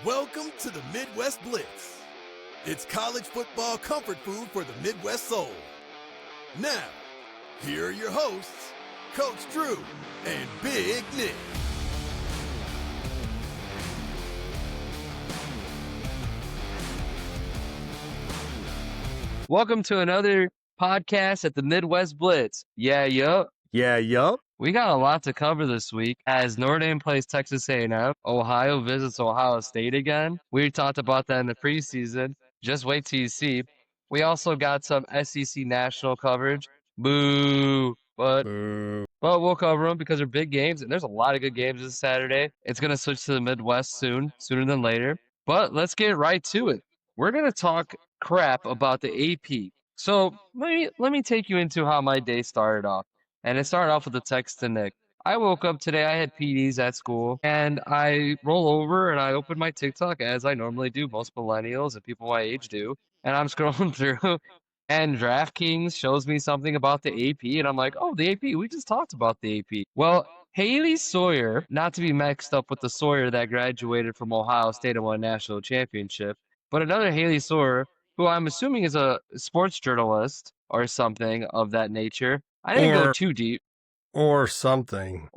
Welcome to the Midwest Blitz. It's college football comfort food for the Midwest soul. Now, here are your hosts, Coach Drew and Big Nick. Welcome to another podcast at the Midwest Blitz. Yeah, yup. We got a lot to cover this week as Notre Dame plays Texas A&M. Ohio visits Ohio State again. We talked about that in the preseason. Just wait till you see. We also got some SEC national coverage. Boo. But we'll cover them because they're big games, and there's a lot of good games this Saturday. It's going to switch to the Midwest soon, sooner than later. But let's get right to it. We're going to talk crap about the AP. So let me take you into how my day started off. And it started off with a text to Nick. I woke up today, I had PDs at school, and I roll over and I open my TikTok as I normally do, most millennials and people my age do. And I'm scrolling through, and DraftKings shows me something about the AP, and I'm like, oh, the AP, we just talked about the AP. Well, Haley Sawyer, not to be mixed up with the Sawyer that graduated from Ohio State and won a national championship, but another Haley Sawyer, who I'm assuming is a sports journalist or something of that nature. I didn't go too deep. Or something.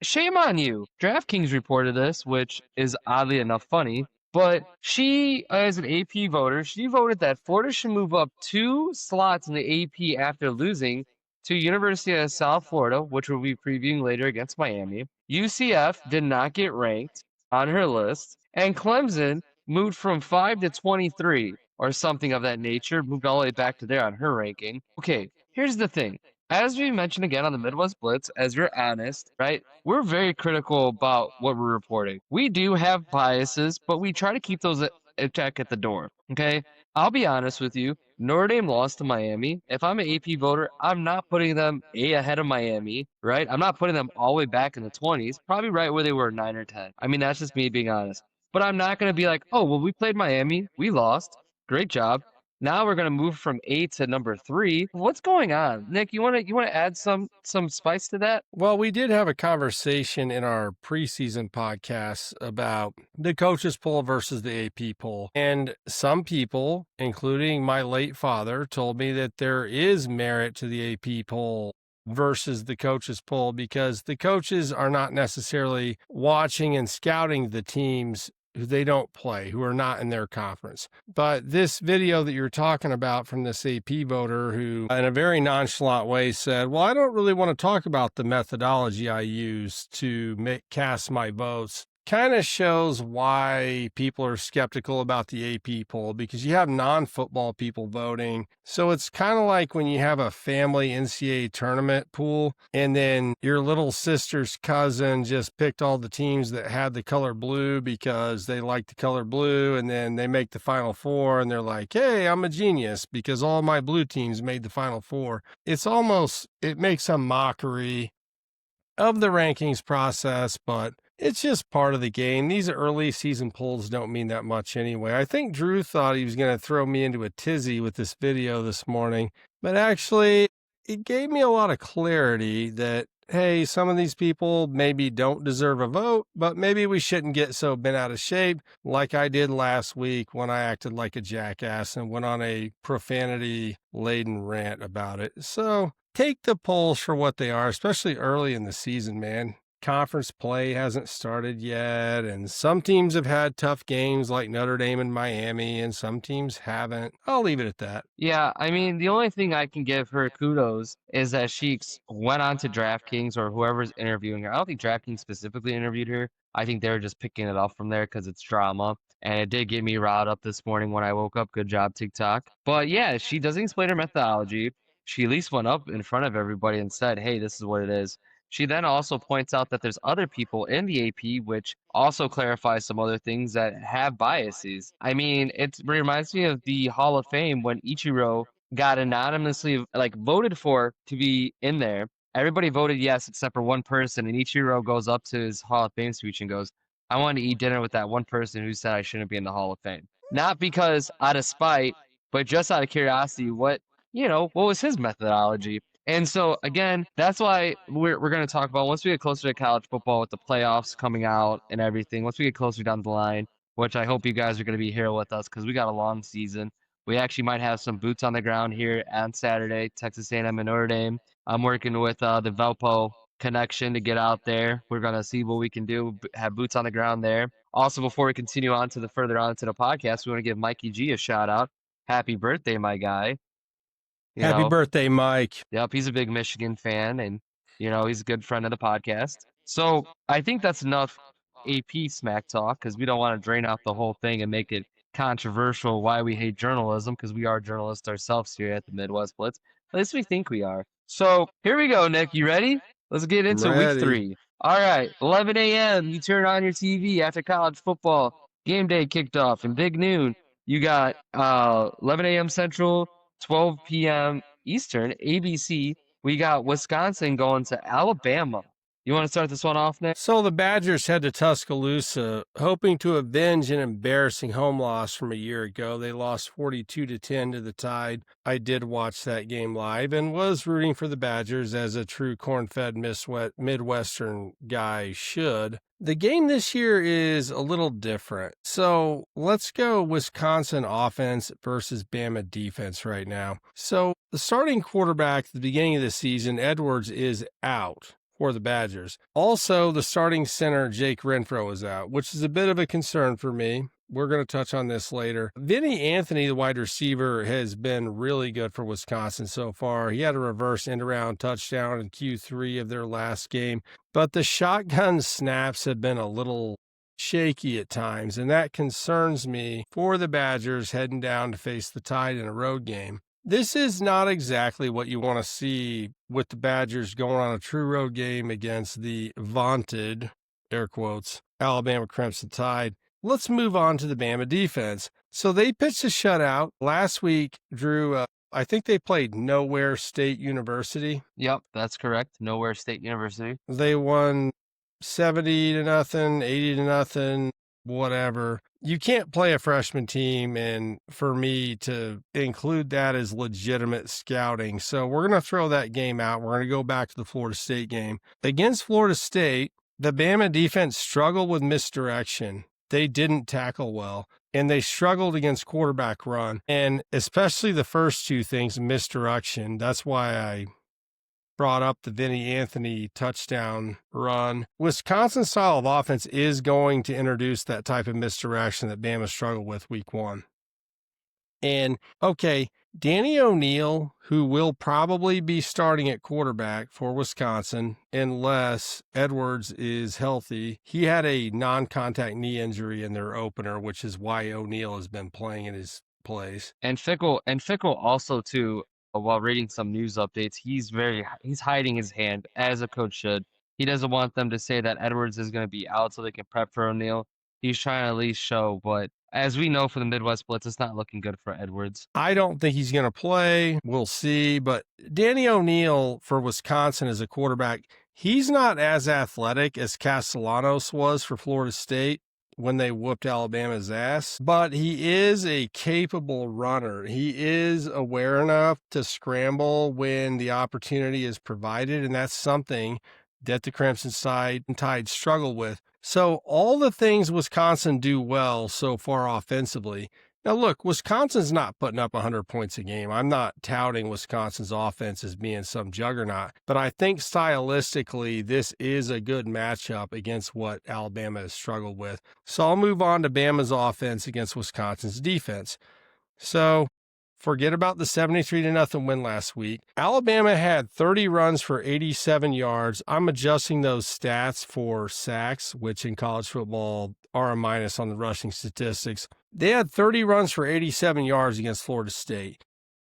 Shame on you. DraftKings reported this, which is oddly enough funny. But she, as an AP voter, she voted that Florida should move up 2 slots in the AP after losing to University of South Florida, which we'll be previewing later against Miami. UCF did not get ranked on her list. And Clemson moved from 5 to 23 or something of that nature, moved all the way back to there on her ranking. Okay, here's the thing. As we mentioned again on the Midwest Blitz, as you're honest, right, we're very critical about what we're reporting. We do have biases, but we try to keep those in check at the door, okay? I'll be honest with you. Notre Dame lost to Miami. If I'm an AP voter, I'm not putting them ahead of Miami, right? I'm not putting them all the way back in the 20s, probably right where they were 9 or 10. I mean, that's just me being honest. But I'm not going to be like, oh, well, we played Miami. We lost. Great job. Now we're gonna move from 8 to number 3. What's going on, Nick? You wanna add some spice to that? Well, we did have a conversation in our preseason podcast about the coaches poll versus the AP poll, and some people, including my late father, told me that there is merit to the AP poll versus the coaches poll because the coaches are not necessarily watching and scouting the teams who they don't play, who are not in their conference. But this video that you're talking about from this AP voter who, in a very nonchalant way, said, well, I don't really want to talk about the methodology I use to cast my votes, kind of shows why people are skeptical about the AP poll because you have non-football people voting. So it's kind of like when you have a family NCAA tournament pool and then your little sister's cousin just picked all the teams that had the color blue because they like the color blue, and then they make the Final Four and they're like, hey, I'm a genius because all my blue teams made the Final Four. It makes a mockery of the rankings process, but it's just part of the game. These early season polls don't mean that much anyway. I think Drew thought he was going to throw me into a tizzy with this video this morning, but actually it gave me a lot of clarity that, hey, some of these people maybe don't deserve a vote, but maybe we shouldn't get so bent out of shape like I did last week when I acted like a jackass and went on a profanity-laden rant about it. So take the polls for what they are, especially early in the season, man. Conference play hasn't started yet, and some teams have had tough games like Notre Dame and Miami, and some teams haven't. I'll leave it at that. Yeah, I mean, the only thing I can give her kudos is that she went on to DraftKings or whoever's interviewing her. I don't think DraftKings specifically interviewed her. I think they were just picking it up from there because it's drama. And it did get me riled up this morning when I woke up. Good job, TikTok. But yeah, she doesn't explain her methodology. She at least went up in front of everybody and said, hey, this is what it is. She then also points out that there's other people in the AP, which also clarifies some other things that have biases. I mean, it reminds me of the Hall of Fame when Ichiro got anonymously voted for to be in there. Everybody voted yes except for one person, and Ichiro goes up to his Hall of Fame speech and goes, I want to eat dinner with that one person who said I shouldn't be in the Hall of Fame. Not because out of spite, but just out of curiosity, what was his methodology? And so, again, that's why we're going to talk about once we get closer to college football with the playoffs coming out and everything, once we get closer down the line, which I hope you guys are going to be here with us because we got a long season. We actually might have some boots on the ground here on Saturday, Texas A&M and Notre Dame. I'm working with the Velpo connection to get out there. We're going to see what we can do, have boots on the ground there. Also, before we continue on to the further on to the podcast, we want to give Mikey G a shout out. Happy birthday, my guy. Happy birthday, Mike. Yep, he's a big Michigan fan, and, he's a good friend of the podcast. So I think that's enough AP smack talk because we don't want to drain out the whole thing and make it controversial why we hate journalism because we are journalists ourselves here at the Midwest Blitz. At least we think we are. So here we go, Nick. You ready? Let's get into week 3. All right, 11 a.m. You turn on your TV after college football. Game day kicked off, and big noon. You got 11 a.m. Central, 12 p.m. Eastern, ABC. We got Wisconsin going to Alabama. You want to start this one off, Nick? So the Badgers head to Tuscaloosa, hoping to avenge an embarrassing home loss from a year ago. They lost 42-10 to the Tide. I did watch that game live and was rooting for the Badgers as a true corn-fed Midwestern guy should. The game this year is a little different. So let's go Wisconsin offense versus Bama defense right now. So the starting quarterback at the beginning of the season, Edwards, is out for the Badgers. Also, the starting center, Jake Renfro, is out, which is a bit of a concern for me. We're going to touch on this later. Vinny Anthony, the wide receiver, has been really good for Wisconsin so far. He had a reverse end-around touchdown in Q3 of their last game, but the shotgun snaps have been a little shaky at times, and that concerns me for the Badgers heading down to face the Tide in a road game. This is not exactly what you want to see with the Badgers going on a true road game against the vaunted, air quotes, Alabama Crimson Tide. Let's move on to the Bama defense. So they pitched a shutout last week, Drew. I think they played Nowhere State University. Yep, that's correct. Nowhere State University. They won 70-0, 80-0, whatever. You can't play a freshman team, and for me to include that as legitimate scouting. So we're going to throw that game out. We're going to go back to the Florida State game. Against Florida State, the Bama defense struggled with misdirection. They didn't tackle well, and they struggled against quarterback run, and especially the first two things, misdirection. That's why I brought up the Vinny Anthony touchdown run. Wisconsin's style of offense is going to introduce that type of misdirection that Bama struggled with week 1. And, okay, Danny O'Neal, who will probably be starting at quarterback for Wisconsin unless Edwards is healthy, he had a non-contact knee injury in their opener, which is why O'Neal has been playing in his place. And Fickle also, too, while reading some news updates, he's hiding his hand, as a coach should. He doesn't want them to say that Edwards is going to be out so they can prep for O'Neal. He's trying to at least show, but as we know for the Midwest Blitz, it's not looking good for Edwards. I don't think he's going to play. We'll see. But Danny O'Neal for Wisconsin as a quarterback, he's not as athletic as Castellanos was for Florida State when they whooped Alabama's ass, but he is a capable runner. He is aware enough to scramble when the opportunity is provided, and that's something that the Crimson Tide struggle with. So all the things Wisconsin do well so far offensively. Now, look, Wisconsin's not putting up 100 points a game. I'm not touting Wisconsin's offense as being some juggernaut, but I think stylistically this is a good matchup against what Alabama has struggled with. So I'll move on to Bama's offense against Wisconsin's defense. So forget about the 73-0 win last week. Alabama had 30 runs for 87 yards. I'm adjusting those stats for sacks, which in college football are a minus on the rushing statistics. They had 30 runs for 87 yards against Florida State.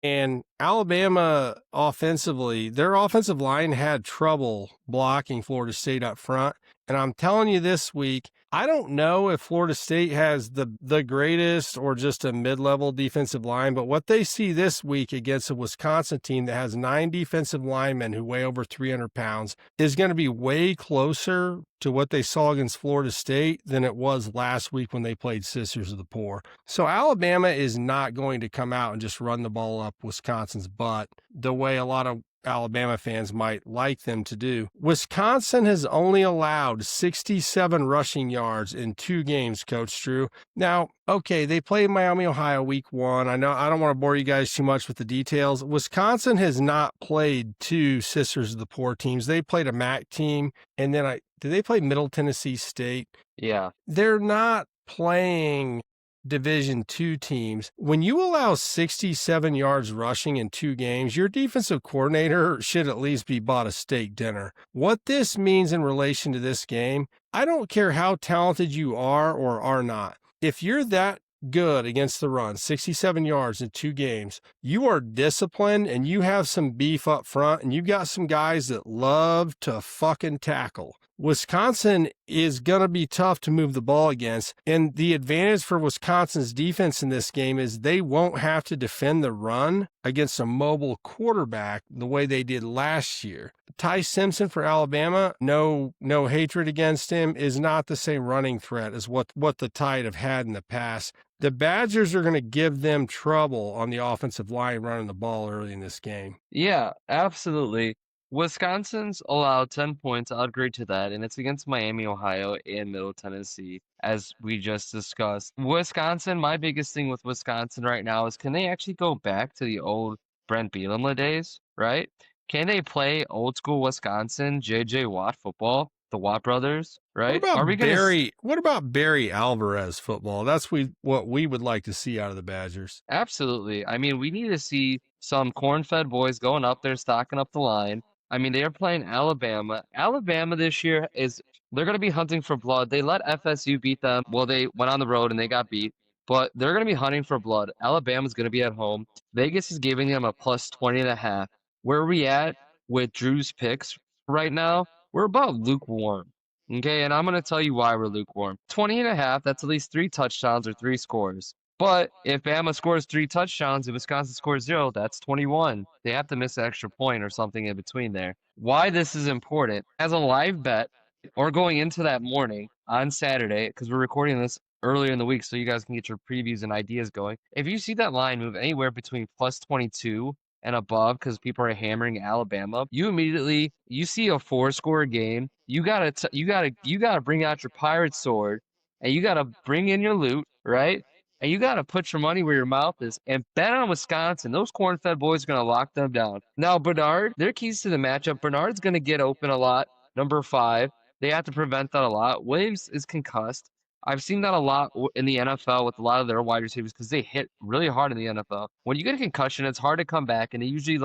And Alabama offensively, their offensive line had trouble blocking Florida State up front. And I'm telling you this week, I don't know if Florida State has the greatest or just a mid-level defensive line, but what they see this week against a Wisconsin team that has 9 defensive linemen who weigh over 300 pounds is going to be way closer to what they saw against Florida State than it was last week when they played Sisters of the Poor. So Alabama is not going to come out and just run the ball up Wisconsin's butt the way a lot of Alabama fans might like them to do. Wisconsin has only allowed 67 rushing yards in 2 games, Coach Drew. Now, okay, they played Miami, Ohio week 1. I know I don't want to bore you guys too much with the details. Wisconsin has not played 2 Sisters of the Poor teams. They played a MAC team, and then did they play Middle Tennessee State? Yeah. They're not playing Division II teams. When you allow 67 yards rushing in 2 games, your defensive coordinator should at least be bought a steak dinner. What this means in relation to this game, I don't care how talented you are or are not. If you're that good against the run, 67 yards in 2 games, you are disciplined and you have some beef up front and you've got some guys that love to fucking tackle. Wisconsin is going to be tough to move the ball against, and the advantage for Wisconsin's defense in this game is they won't have to defend the run against a mobile quarterback the way they did last year. Ty Simpson for Alabama, no hatred against him, is not the same running threat as what the Tide have had in the past. The Badgers are going to give them trouble on the offensive line running the ball early in this game. Yeah, absolutely. Wisconsin's allowed 10 points. I'll agree to that, and it's against Miami, Ohio, and Middle Tennessee, as we just discussed. Wisconsin, my biggest thing with Wisconsin right now is, can they actually go back to the old Brent Bielema days, right? Can they play old school Wisconsin, J.J. Watt football, the Watt brothers, right? What about Barry Alvarez football? That's what we would like to see out of the Badgers. Absolutely. I mean, we need to see some corn-fed boys going up there, stocking up the line. I mean, they are playing Alabama. Alabama this year they're going to be hunting for blood. They let FSU beat them. Well, they went on the road and they got beat, but they're going to be hunting for blood. Alabama's going to be at home. Vegas is giving them a plus 20.5. Where are we at with Drew's picks right now? We're about lukewarm. Okay, and I'm going to tell you why we're lukewarm. 20.5, that's at least 3 touchdowns or 3 scores. But if Bama scores 3 touchdowns and Wisconsin scores 0, that's 21. They have to miss an extra point or something in between there. Why this is important, as a live bet or going into that morning on Saturday, because we're recording this earlier in the week so you guys can get your previews and ideas going. If you see that line move anywhere between plus 22 and above because people are hammering Alabama, you see a 4-score game. You gotta bring out your pirate sword and you gotta bring in your loot, right? And you got to put your money where your mouth is and bet on Wisconsin. Those corn-fed boys are going to lock them down. Now, Bernard, their keys to the matchup, Bernard's going to get open a lot, number 5. They have to prevent that a lot. Williams is concussed. I've seen that a lot in the NFL with a lot of their wide receivers because they hit really hard in the NFL. When you get a concussion, it's hard to come back, and they usually,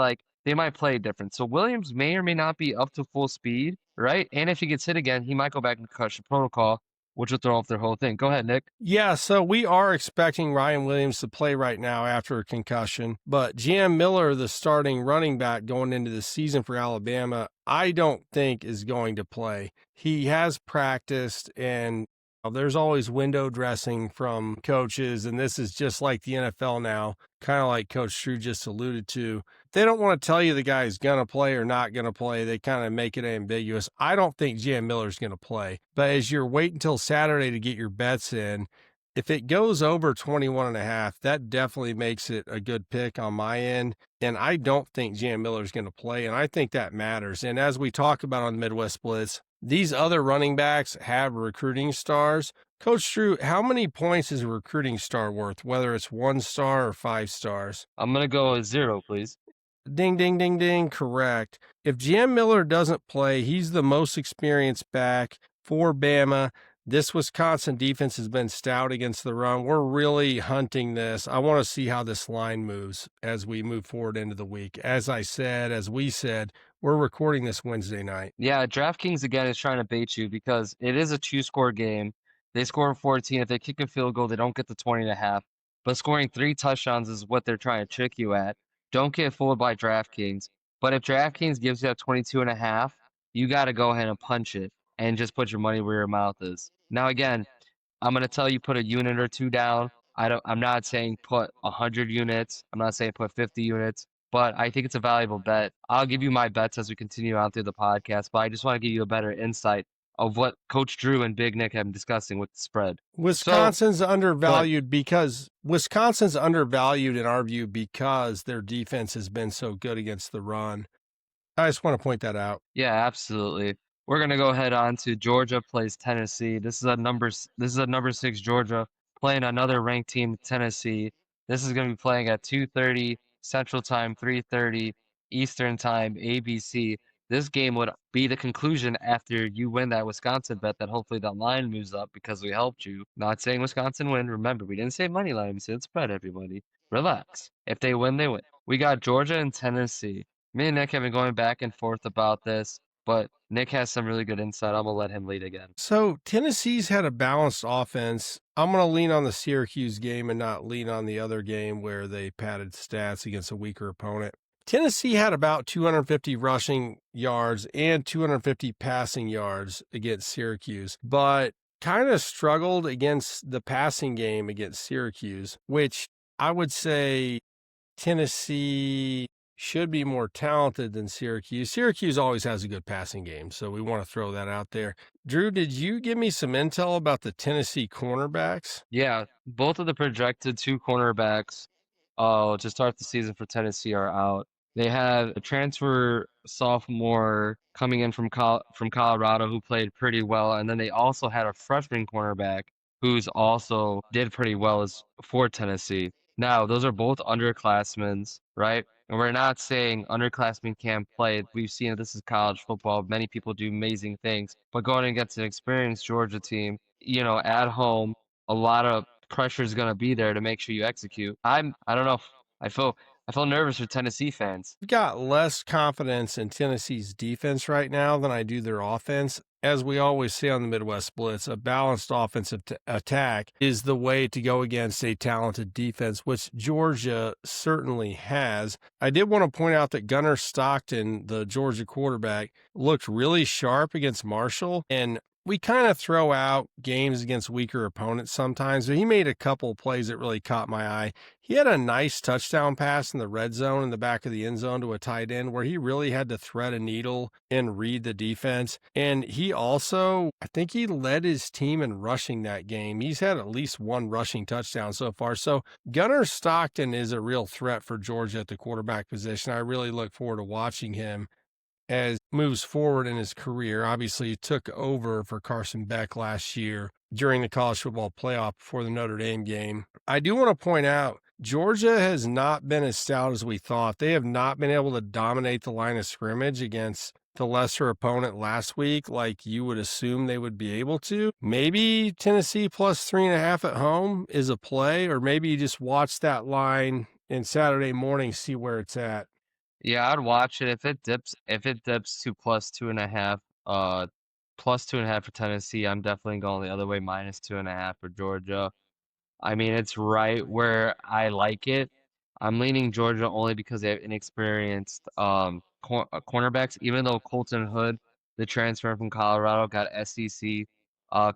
they might play different. So Williams may or may not be up to full speed, right? And if he gets hit again, he might go back in concussion protocol, which will throw off their whole thing. Go ahead, Nick. Yeah, so we are expecting Ryan Williams to play right now after a concussion, but Jam Miller, the starting running back going into the season for Alabama, I don't think is going to play. He has practiced, and there's always window dressing from coaches, and this is just like the NFL now, kind of like Coach Drew just alluded to. They don't want to tell you the guy's going to play or not going to play. They kind of make it ambiguous. I don't think Jam Miller's going to play. But as you're waiting until Saturday to get your bets in, if it goes over 21.5, that definitely makes it a good pick on my end. And I don't think Jam Miller's going to play, and I think that matters. And as we talk about on the Midwest Blitz, these other running backs have recruiting stars. Coach Drew, how many points is a recruiting star worth, whether it's 1 star or 5 stars? I'm going to go with 0, please. Ding, ding, ding, ding. Correct. If Jam Miller doesn't play, he's the most experienced back for Bama. This Wisconsin defense has been stout against the run. We're really hunting this. I want to see how this line moves as we move forward into the week. As we said, we're recording this Wednesday night. Yeah, DraftKings, again, is trying to bait you because it is a 2-score game. They score 14. If they kick a field goal, they don't get the 20.5. But scoring 3 touchdowns is what they're trying to trick you at. Don't get fooled by DraftKings. But if DraftKings gives you a 22.5, you got to go ahead and punch it and just put your money where your mouth is. Now, again, I'm going to tell you put a unit or 2 down. I'm not saying put 100 units. I'm not saying put 50 units. But I think it's a valuable bet. I'll give you my bets as we continue on through the podcast. But I just want to give you a better insight of what Coach Drew and Big Nick have been discussing with the spread. Wisconsin's undervalued in our view because their defense has been so good against the run. I just want to point that out. Yeah, absolutely. We're gonna go head on to Georgia plays Tennessee. This is a number 6 Georgia playing another ranked team, Tennessee. This is gonna be playing at 2:30 Central Time, 3:30 Eastern Time, ABC. This game would be the conclusion after you win that Wisconsin bet that hopefully that line moves up because we helped you. Not saying Wisconsin win. Remember, we didn't say money line, we said spread, everybody. Relax. If they win, they win. We got Georgia and Tennessee. Me and Nick have been going back and forth about this, but Nick has some really good insight. I'm going to let him lead again. So Tennessee's had a balanced offense. I'm going to lean on the Syracuse game and not lean on the other game where they padded stats against a weaker opponent. Tennessee had about 250 rushing yards and 250 passing yards against Syracuse, but kind of struggled against the passing game against Syracuse, which I would say Tennessee should be more talented than Syracuse. Syracuse always has a good passing game, so we want to throw that out there. Drew, did you give me some intel about the Tennessee cornerbacks? Yeah, both of the projected 2 cornerbacks to start the season for Tennessee are out. They had a transfer sophomore coming in from Colorado who played pretty well, and then they also had a freshman cornerback who's also did pretty well for Tennessee. Now, those are both underclassmen, right? And we're not saying underclassmen can't play. We've seen this is college football. Many people do amazing things, but going against an experienced Georgia team, at home, a lot of pressure is going to be there to make sure you execute. I don't know. I feel nervous for Tennessee fans. I've got less confidence in Tennessee's defense right now than I do their offense. As we always say on the Midwest Blitz, a balanced offensive attack is the way to go against a talented defense, which Georgia certainly has. I did want to point out that Gunnar Stockton, the Georgia quarterback, looked really sharp against Marshall, and we kind of throw out games against weaker opponents sometimes, but he made a couple of plays that really caught my eye. He had a nice touchdown pass in the red zone in the back of the end zone to a tight end where he really had to thread a needle and read the defense. And he also, I think he led his team in rushing that game. He's had at least 1 rushing touchdown so far. So Gunnar Stockton is a real threat for Georgia at the quarterback position. I really look forward to watching him as moves forward in his career. Obviously, he took over for Carson Beck last year during the college football playoff before the Notre Dame game. I do want to point out, Georgia has not been as stout as we thought. They have not been able to dominate the line of scrimmage against the lesser opponent last week like you would assume they would be able to. Maybe Tennessee plus 3.5 at home is a play, or maybe you just watch that line in Saturday morning, see where it's at. Yeah, I'd watch it if it dips to plus 2.5, plus 2.5 for Tennessee. I'm definitely going the other way, minus 2.5 for Georgia. I mean, it's right where I like it. I'm leaning Georgia only because they have inexperienced cornerbacks. Even though Colton Hood, the transfer from Colorado, got SEC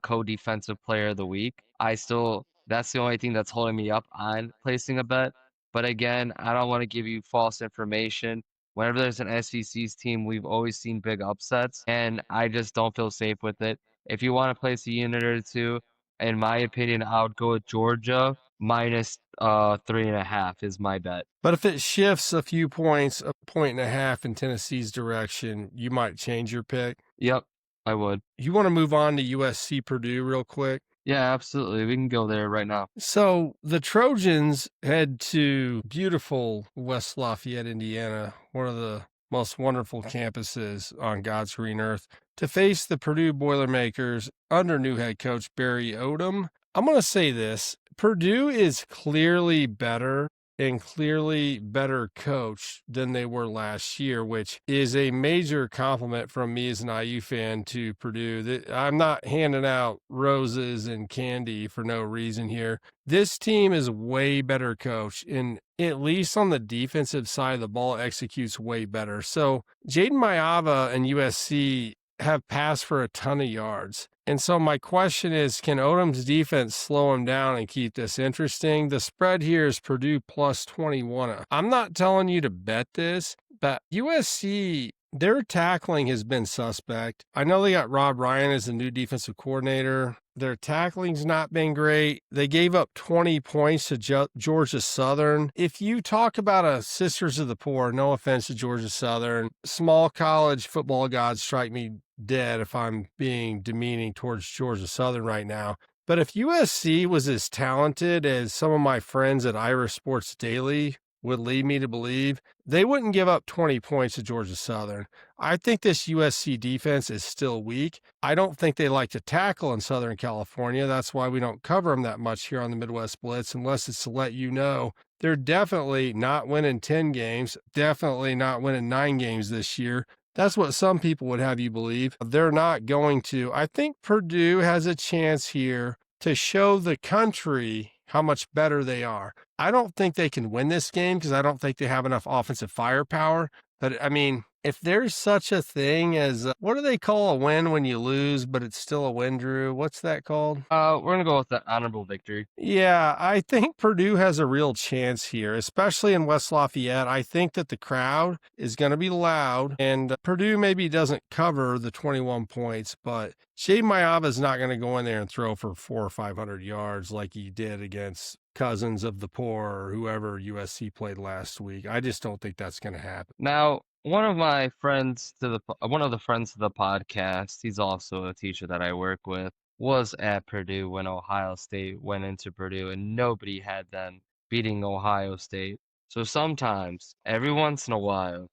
co-defensive player of the week, that's the only thing that's holding me up on placing a bet. But again, I don't want to give you false information. Whenever there's an SEC's team, we've always seen big upsets, and I just don't feel safe with it. If you want to place a unit or 2, in my opinion, I would go with Georgia minus 3.5 is my bet. But if it shifts a few points, 1.5 in Tennessee's direction, you might change your pick. Yep, I would. You want to move on to USC Purdue real quick? Yeah, absolutely. We can go there right now. So the Trojans head to beautiful West Lafayette, Indiana, one of the most wonderful campuses on God's green earth, to face the Purdue Boilermakers under new head coach Barry Odom. I'm going to say this. Purdue is clearly better and clearly better coach than they were last year, which is a major compliment from me as an IU fan to Purdue. I'm not handing out roses and candy for no reason here. This team is way better coached, and at least on the defensive side of the ball, executes way better. So Jaden Mayava and USC have passed for a ton of yards. And so my question is, can Odom's defense slow him down and keep this interesting? The spread here is Purdue plus 21. I'm not telling you to bet this, but USC, their tackling has been suspect. I know they got Rob Ryan as the new defensive coordinator. Their tackling's not been great. They gave up 20 points to Georgia Southern. If you talk about a Sisters of the Poor, no offense to Georgia Southern, small college football gods strike me dead if I'm being demeaning towards Georgia Southern right now. But if USC was as talented as some of my friends at Irish Sports Daily would lead me to believe, they wouldn't give up 20 points to Georgia Southern. I think this USC defense is still weak. I don't think they like to tackle in Southern California. That's why we don't cover them that much here on the Midwest Blitz, unless it's to let you know they're definitely not winning 10 games, definitely not winning 9 games this year. That's what some people would have you believe. They're not going to. I think Purdue has a chance here to show the country how much better they are. I don't think they can win this game because I don't think they have enough offensive firepower. But, I mean, if there's such a thing as, what do they call a win when you lose, but it's still a win, Drew? What's that called? We're going to go with the honorable victory. Yeah, I think Purdue has a real chance here, especially in West Lafayette. I think that the crowd is going to be loud, and Purdue maybe doesn't cover the 21 points, but Shea Mayava is not going to go in there and throw for 400 or 500 yards like he did against Cousins of the Poor or whoever USC played last week. I just don't think that's going to happen. Now, one of the friends to the podcast, he's also a teacher that I work with, was at Purdue when Ohio State went into Purdue, and nobody had them beating Ohio State. So sometimes, every once in a while,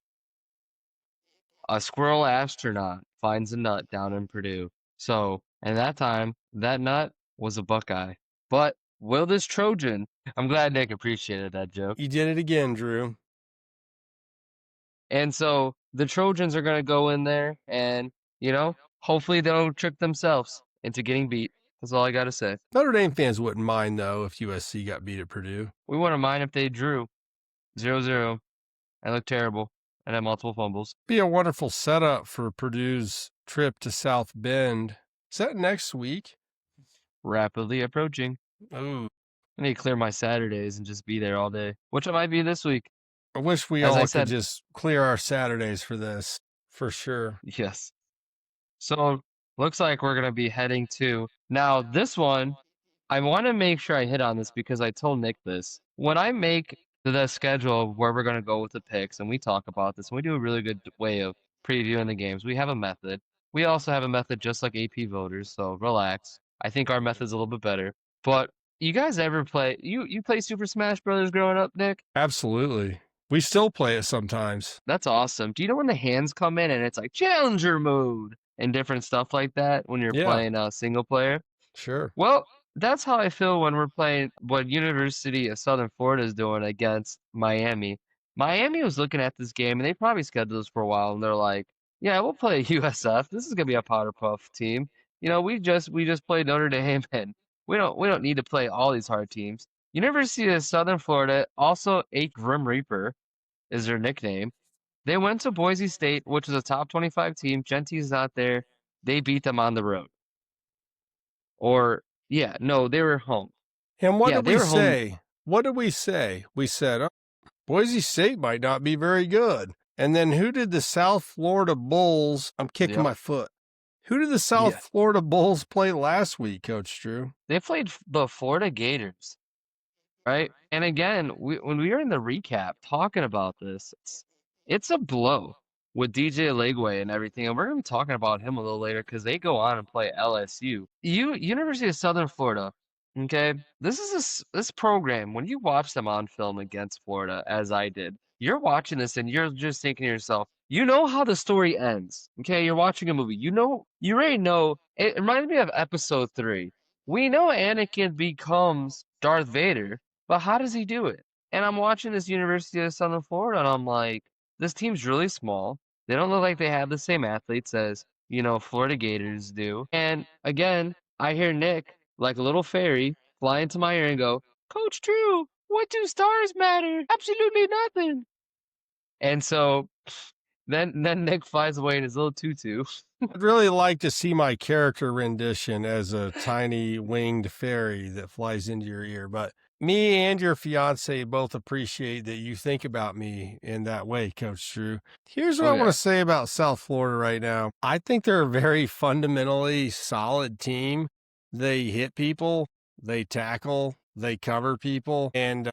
a squirrel astronaut finds a nut down in Purdue. So, and that time, that nut was a Buckeye. But will this Trojan? I'm glad Nick appreciated that joke. You did it again, Drew. And so the Trojans are going to go in there and, hopefully they don't trick themselves into getting beat. That's all I got to say. Notre Dame fans wouldn't mind, though, if USC got beat at Purdue. We wouldn't mind if they drew 0-0 and looked terrible and had multiple fumbles. Be a wonderful setup for Purdue's trip to South Bend. Is that next week? Rapidly approaching. Oh, I need to clear my Saturdays and just be there all day, which I might be this week. I wish we all could just clear our Saturdays for this, for sure. Yes. So, looks like we're going to be heading to... Now, this one, I want to make sure I hit on this because I told Nick this. When I make the schedule of where we're going to go with the picks, and we talk about this, and we do a really good way of previewing the games, we have a method. We also have a method just like AP voters, so relax. I think our method's a little bit better. But you guys ever play... You play Super Smash Brothers growing up, Nick? Absolutely. We still play it sometimes. That's awesome. Do you know when the hands come in and it's like Challenger mode and different stuff like that when you're playing single player? Sure. Well, that's how I feel when we're playing what University of Southern Florida is doing against Miami. Miami was looking at this game and they probably scheduled this for a while and they're like, yeah, we'll play USF. This is gonna be a Powder Puff team. We just played Notre Dame and we don't need to play all these hard teams. University of Southern Florida, also a Grim Reaper, is their nickname. They went to Boise State, which is a top 25 team. Gentie's not there. They beat them on the road. They were home. And what did we say? Home. What did we say? We said, Boise State might not be very good. And then who did the South Florida Bulls? I'm kicking my foot. Who did the South Florida Bulls play last week, Coach Drew? They played the Florida Gators. Right? And again, when we were in the recap talking about this, it's a blow with DJ Legway and everything. And we're going to be talking about him a little later because they go on and play LSU. University of Southern Florida, okay? This program, when you watch them on film against Florida, as I did, you're watching this and you're just thinking to yourself, you know how the story ends, okay? You're watching a movie. You already know. It reminds me of episode 3. We know Anakin becomes Darth Vader. But how does he do it? And I'm watching this University of Southern Florida, and I'm like, this team's really small. They don't look like they have the same athletes as, Florida Gators do. And again, I hear Nick, like a little fairy, fly into my ear and go, Coach Drew, what do stars matter? Absolutely nothing. And so then Nick flies away in his little tutu. I'd really like to see my character rendition as a tiny winged fairy that flies into your ear, but me and your fiance both appreciate that you think about me in that way, Coach Drew. Here's what I want to say about South Florida right now. I think they're a very fundamentally solid team. They hit people, they tackle, they cover people. And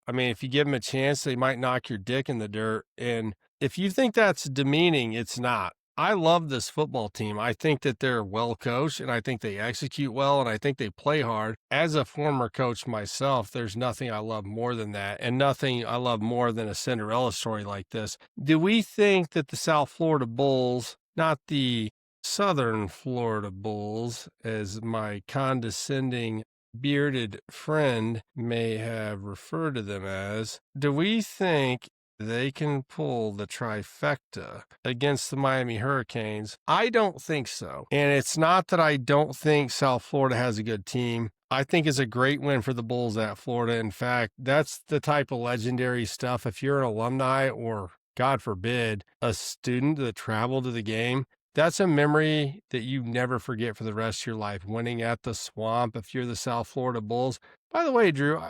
I mean, if you give them a chance, they might knock your dick in the dirt. And if you think that's demeaning, it's not. I love this football team. I think that they're well coached, and I think they execute well, and I think they play hard. As a former coach myself, there's nothing I love more than that, and nothing I love more than a Cinderella story like this. Do we think that the South Florida Bulls, not the Southern Florida Bulls, as my condescending bearded friend may have referred to them as, do we think they can pull the trifecta against the Miami Hurricanes? I don't think so. And it's not that I don't think South Florida has a good team. I think it's a great win for the Bulls at Florida. In fact, that's the type of legendary stuff. If you're an alumni or, God forbid, a student that traveled to the game, that's a memory that you never forget for the rest of your life. Winning at the Swamp, if you're the South Florida Bulls. By the way, Drew,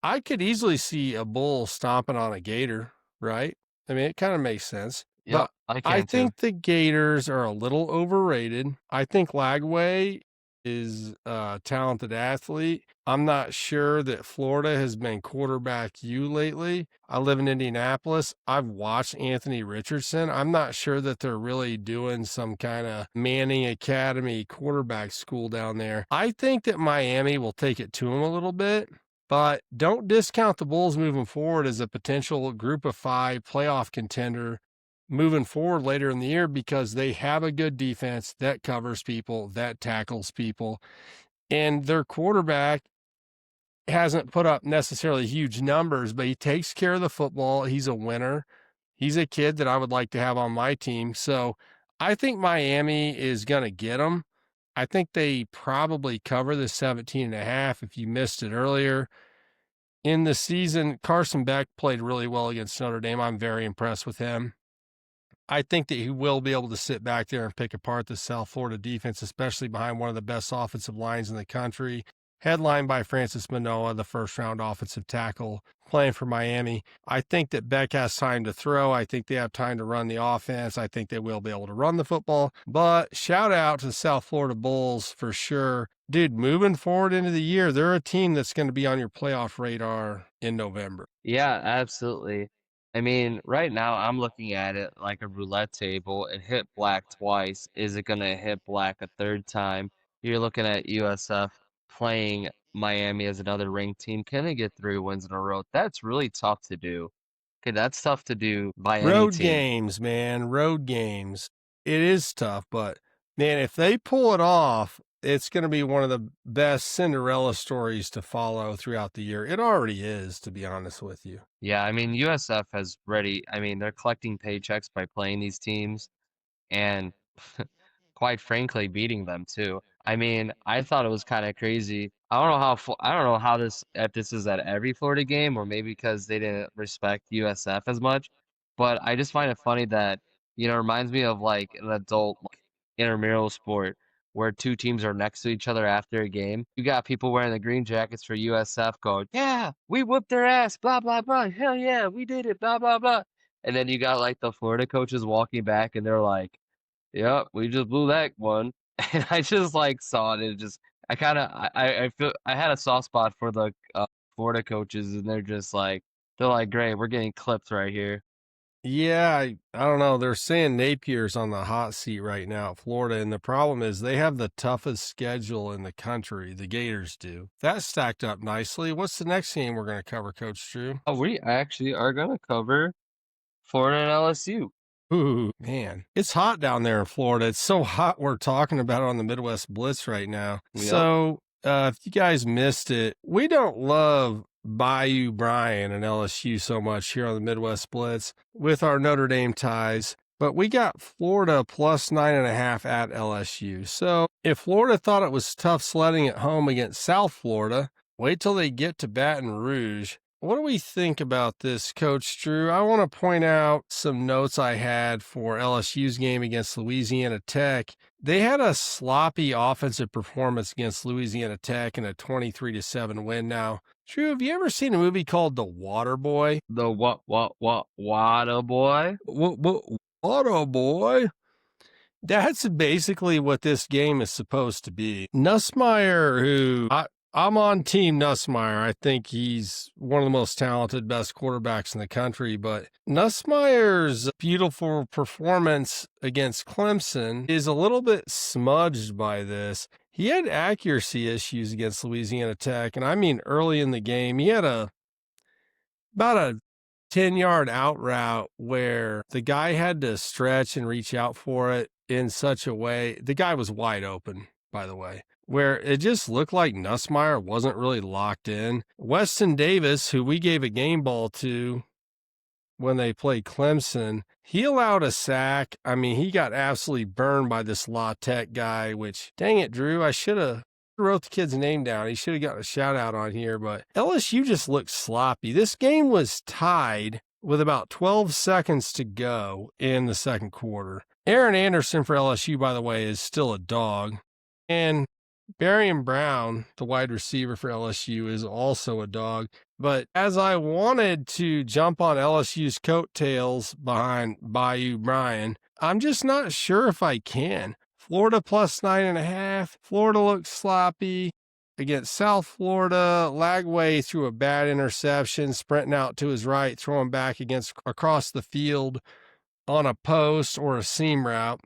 I could easily see a bull stomping on a gator, right? I mean, it kind of makes sense. Yep, But I think the Gators are a little overrated. I think Lagway is a talented athlete. I'm not sure that Florida has been quarterback you lately. I live in Indianapolis. I've watched Anthony Richardson. I'm not sure that they're really doing some kind of Manning Academy quarterback school down there. I think that Miami will take it to them a little bit. But don't discount the Bulls moving forward as a potential group of 5 playoff contender moving forward later in the year, because they have a good defense that covers people, that tackles people. And their quarterback hasn't put up necessarily huge numbers, but he takes care of the football. He's a winner. He's a kid that I would like to have on my team. So I think Miami is going to get them. I think they probably cover the 17.5. If you missed it earlier in the season, Carson Beck played really well against Notre Dame. I'm very impressed with him. I think that he will be able to sit back there and pick apart the South Florida defense, especially behind one of the best offensive lines in the country, headlined by Francis Manoa, the first-round offensive tackle, playing for Miami. I think that Beck has time to throw. I think they have time to run the offense. I think they will be able to run the football. But shout out to the South Florida Bulls for sure. Dude, moving forward into the year, they're a team that's going to be on your playoff radar in November. Yeah, absolutely. I mean, right now I'm looking at it like a roulette table. It hit black twice. Is it going to hit black a third time? You're looking at USF playing Miami as another ranked team. Can they get 3 wins in a row? That's really tough to do. Okay, that's tough to do by any Road team. games, man. Road games. It is tough, but man, if they pull it off, it's going to be one of the best Cinderella stories to follow throughout the year. It already is, to be honest with you. Yeah, I mean, USF has they're collecting paychecks by playing these teams and quite frankly beating them too. I mean, I thought it was kind of crazy. I don't know how if this is at every Florida game or maybe because they didn't respect USF as much, but I just find it funny that, it reminds me of like an adult intramural sport where 2 teams are next to each other after a game. You got people wearing the green jackets for USF going, "Yeah, we whooped their ass, blah, blah, blah. Hell yeah, we did it, blah, blah, blah." And then you got like the Florida coaches walking back and they're like, "Yep, we just blew that one." And I just like saw it. And it just, I feel I had a soft spot for the Florida coaches, and they're like, "Great, we're getting clipped right here." Yeah, I don't know. They're saying Napier's on the hot seat right now at Florida, and the problem is they have the toughest schedule in the country. The Gators do. That stacked up nicely. What's the next game we're going to cover, Coach Drew? Oh, we actually are going to cover Florida and LSU. Ooh, man. It's hot down there in Florida. It's so hot we're talking about it on the Midwest Blitz right now. Yep. So, if you guys missed it, we don't love Bayou Brian and LSU so much here on the Midwest Blitz with our Notre Dame ties, but we got Florida plus 9.5 at LSU. So if Florida thought it was tough sledding at home against South Florida, wait till they get to Baton Rouge. What do we think about this, Coach Drew? I want to point out some notes I had for LSU's game against Louisiana Tech. They had a sloppy offensive performance against Louisiana Tech in a 23-7 win. Now, Drew, have you ever seen a movie called The Water Boy? The Water Boy? Water Boy? That's basically what this game is supposed to be. Nussmeier, who I'm on Team Nussmeier. I think he's one of the most talented, best quarterbacks in the country. But Nussmeier's beautiful performance against Clemson is a little bit smudged by this. He had accuracy issues against Louisiana Tech. And I mean, early in the game, he had about a 10-yard out route where the guy had to stretch and reach out for it in such a way. The guy was wide open, by the way, where it just looked like Nussmeier wasn't really locked in. Weston Davis, who we gave a game ball to when they played Clemson, he allowed a sack. I mean, he got absolutely burned by this La Tech guy, which, dang it, Drew, I should have wrote the kid's name down. He should have gotten a shout out on here, but LSU just looked sloppy. This game was tied with about 12 seconds to go in the second quarter. Aaron Anderson for LSU, by the way, is still a dog. And Barian Brown, the wide receiver for LSU, is also a dog. But as I wanted to jump on LSU's coattails behind Bayou Brian, I'm just not sure if I can. Florida plus 9.5. Florida looks sloppy against South Florida. Lagway threw a bad interception, sprinting out to his right, throwing back across the field on a post or a seam route.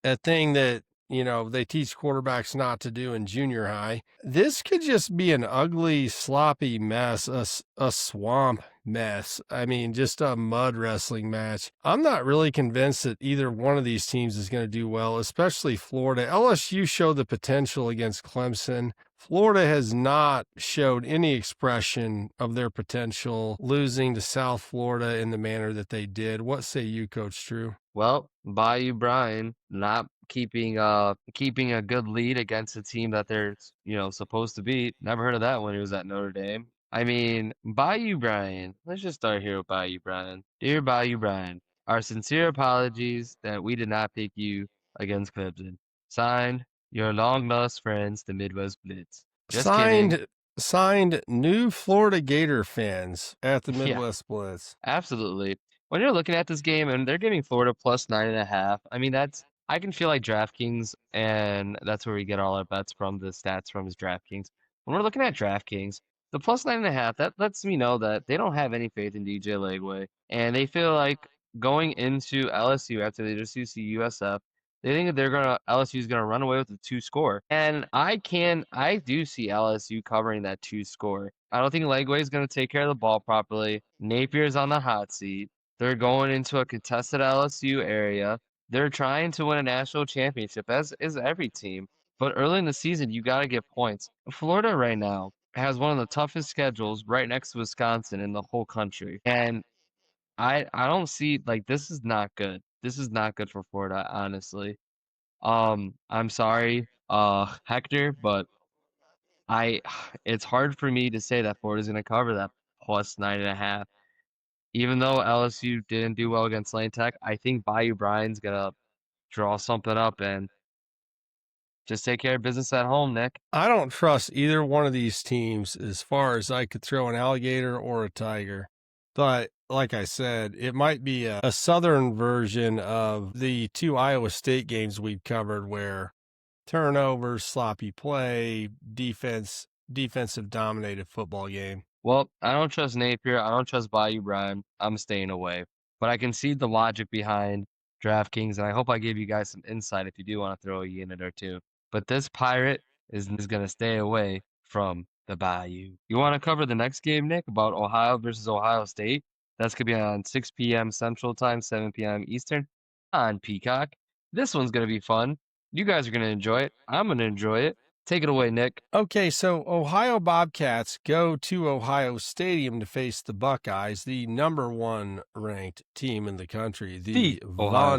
A thing that, they teach quarterbacks not to do in junior high. This could just be an ugly, sloppy mess, a swamp mess. I mean, just a mud wrestling match. I'm not really convinced that either one of these teams is going to do well, especially Florida. LSU showed the potential against Clemson. Florida has not showed any expression of their potential, losing to South Florida in the manner that they did. What say you, Coach Drew? Well, Bayou Brian not keeping a good lead against a team that they're supposed to beat. Never heard of that when he was at Notre Dame. I mean, Bayou Brian. Let's just start here with Bayou Brian. Dear Bayou Brian, our sincere apologies that we did not pick you against Clemson. Signed, your long-lost friends, the Midwest Blitz. Just kidding. Signed new Florida Gator fans at the Midwest Blitz. Absolutely. When you're looking at this game and they're giving Florida plus 9.5, I mean, I can feel like DraftKings, and that's where we get all our bets from, the stats from is DraftKings. When we're looking at DraftKings, the plus 9.5, that lets me know that they don't have any faith in DJ Lagway, and they feel like going into LSU after they just use the USF, they think that LSU is gonna run away with the 2 score, and I do see LSU covering that 2 score. I don't think Lagway is gonna take care of the ball properly. Napier's on the hot seat. They're going into a contested LSU area. They're trying to win a national championship, as is every team. But early in the season, you got to get points. Florida right now has one of the toughest schedules right next to Wisconsin in the whole country. And I don't see, this is not good. This is not good for Florida, honestly. I'm sorry, Hector, but it's hard for me to say that Florida's going to cover that plus 9.5. Even though LSU didn't do well against Lane Tech, I think Bayou Brian's going to draw something up and just take care of business at home, Nick. I don't trust either one of these teams as far as I could throw an alligator or a tiger. But like I said, it might be a southern version of the 2 Iowa State games we've covered where turnovers, sloppy play, defensive dominated football game. Well, I don't trust Napier. I don't trust Bayou Brian. I'm staying away. But I can see the logic behind DraftKings, and I hope I gave you guys some insight if you do want to throw a unit or two. But this pirate is going to stay away from the Bayou. You want to cover the next game, Nick, about Ohio versus Ohio State? That's going to be on 6 p.m. Central Time, 7 p.m. Eastern on Peacock. This one's going to be fun. You guys are going to enjoy it. I'm going to enjoy it. Take it away, Nick. Okay, so Ohio Bobcats go to Ohio Stadium to face the Buckeyes, the number 1 ranked team in the country, the Ohio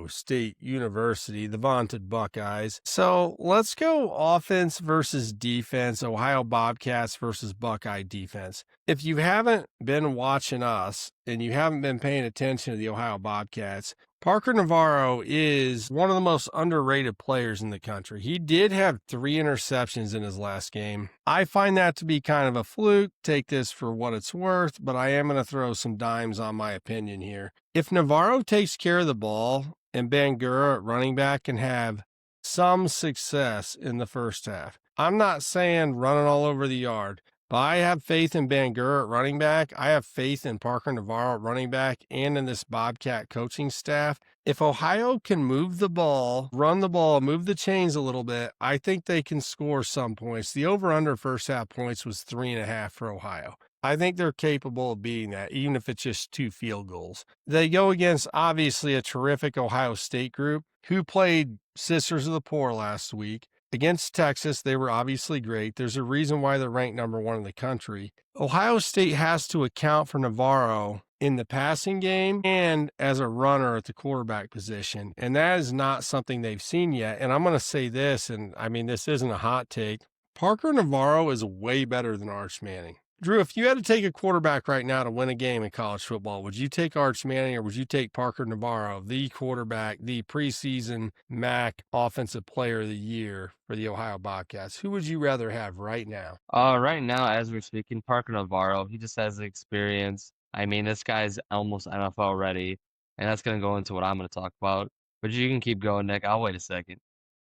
State University, the vaunted Buckeyes. So let's go offense versus defense, Ohio Bobcats versus Buckeye defense. If you haven't been watching us and you haven't been paying attention to the Ohio Bobcats, Parker Navarro is one of the most underrated players in the country. He did have 3 interceptions in his last game. I find that to be kind of a fluke. Take this for what it's worth, but I am going to throw some dimes on my opinion here. If Navarro takes care of the ball and Bangura at running back can have some success in the first half, I'm not saying running all over the yard, but I have faith in Bangura at running back. I have faith in Parker Navarro at running back and in this Bobcat coaching staff. If Ohio can move the ball, run the ball, move the chains a little bit, I think they can score some points. The over-under first half points was 3.5 for Ohio. I think they're capable of beating that, even if it's just 2 field goals. They go against, obviously, a terrific Ohio State group who played Sisters of the Poor last week. Against Texas, they were obviously great. There's a reason why they're ranked number 1 in the country. Ohio State has to account for Navarro in the passing game and as a runner at the quarterback position, and that is not something they've seen yet. And I'm going to say this, and I mean, this isn't a hot take. Parker Navarro is way better than Arch Manning. Drew, if you had to take a quarterback right now to win a game in college football, would you take Arch Manning or would you take Parker Navarro, the quarterback, the preseason MAC Offensive Player of the Year for the Ohio Bobcats? Who would you rather have right now? Right now, as we're speaking, Parker Navarro, he just has the experience. I mean, this guy's almost NFL ready, and that's going to go into what I'm going to talk about. But you can keep going, Nick. I'll wait a second.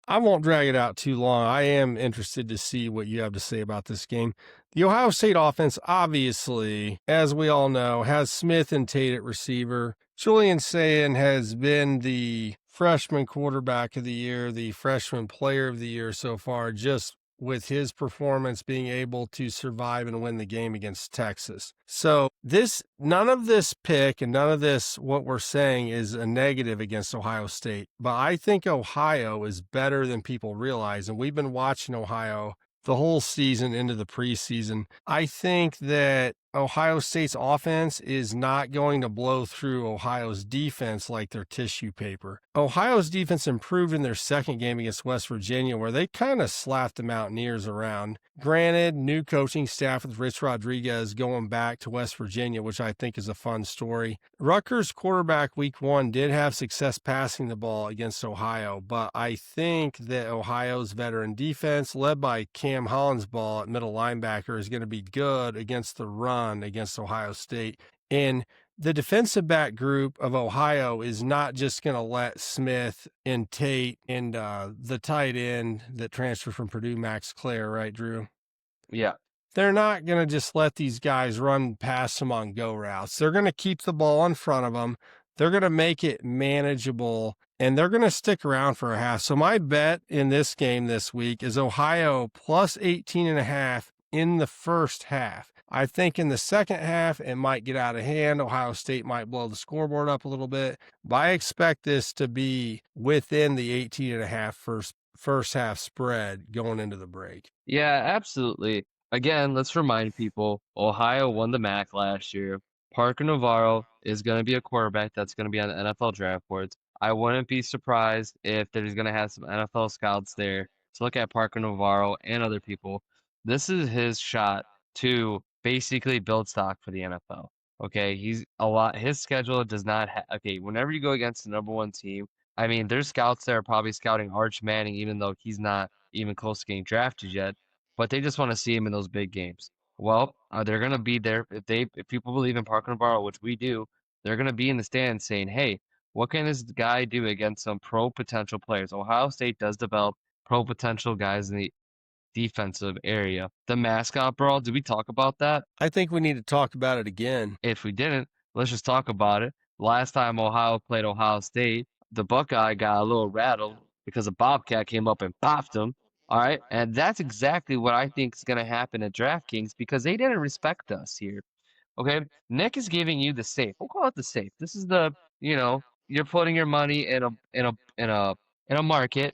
I won't drag it out too long. I am interested to see what you have to say about this game. The Ohio State offense, obviously, as we all know, has Smith and Tate at receiver. Julian Sayin has been the freshman quarterback of the year, the freshman player of the year so far, just with his performance being able to survive and win the game against Texas. So none of this pick and none of this, what we're saying, is a negative against Ohio State. But I think Ohio is better than people realize. And we've been watching Ohio the whole season into the preseason. I think that Ohio State's offense is not going to blow through Ohio's defense like their tissue paper. Ohio's defense improved in their second game against West Virginia, where they kind of slapped the Mountaineers around. Granted, new coaching staff with Rich Rodriguez going back to West Virginia, which I think is a fun story. Rutgers quarterback week 1 did have success passing the ball against Ohio, but I think that Ohio's veteran defense, led by Cam Hollinsball at middle linebacker, is going to be good against the run against Ohio State. And the defensive back group of Ohio is not just going to let Smith and Tate and the tight end that transferred from Purdue, Max Clare, right, Drew? Yeah. They're not going to just let these guys run past them on go routes. They're going to keep the ball in front of them. They're going to make it manageable, and they're going to stick around for a half. So my bet in this game this week is Ohio plus 18.5 in the first half. I think in the second half, it might get out of hand. Ohio State might blow the scoreboard up a little bit, but I expect this to be within the 18.5 first half spread going into the break. Yeah, absolutely. Again, let's remind people, Ohio won the MAC last year. Parker Navarro is going to be a quarterback that's going to be on the NFL draft boards. I wouldn't be surprised if there's going to have some NFL scouts there to look at Parker Navarro and other people. This is his shot to basically build stock for the NFL. Okay, his schedule does not whenever you go against the number 1 team, I mean, there's scouts that are probably scouting Arch Manning, even though he's not even close to getting drafted yet, but they just want to see him in those big games. Well, they're going to be there. If people believe in Parker Navarro, which we do, they're going to be in the stands saying, hey, what can this guy do against some pro potential players? Ohio State does develop pro potential guys in the defensive area. The mascot brawl, did we talk about that? I think we need to talk about it again. If we didn't, let's just talk about it. Last time Ohio played Ohio State, the Buckeye got a little rattled because a Bobcat came up and popped him. All right, and that's exactly what I think is going to happen at DraftKings because they didn't respect us here. Okay, Nick is giving you the safe. We'll call it the safe. This is you're putting your money in a market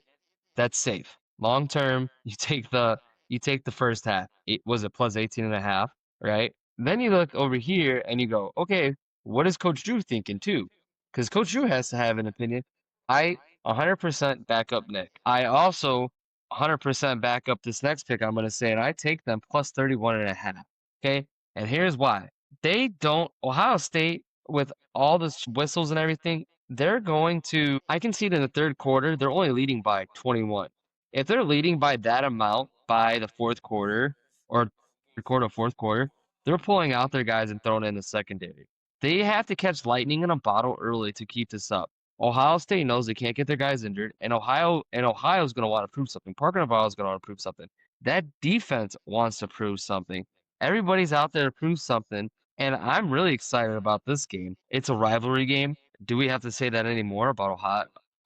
that's safe. Long term, you take the first half. Was it plus 18.5, right? Then you look over here and you go, okay, what is Coach Drew thinking too? Because Coach Drew has to have an opinion. I 100% back up Nick. I also 100% back up this next pick I'm going to say, and I take them plus 31.5. Okay, and here's why. Ohio State, with all the whistles and everything, they're going to, I can see it in the third quarter, they're only leading by 21. If they're leading by that amount by the fourth quarter or third quarter, fourth quarter, they're pulling out their guys and throwing in the secondary. They have to catch lightning in a bottle early to keep this up. Ohio State knows they can't get their guys injured, and Ohio's going to want to prove something. Parker Navarro's going to want to prove something. That defense wants to prove something. Everybody's out there to prove something, and I'm really excited about this game. It's a rivalry game. Do we have to say that anymore about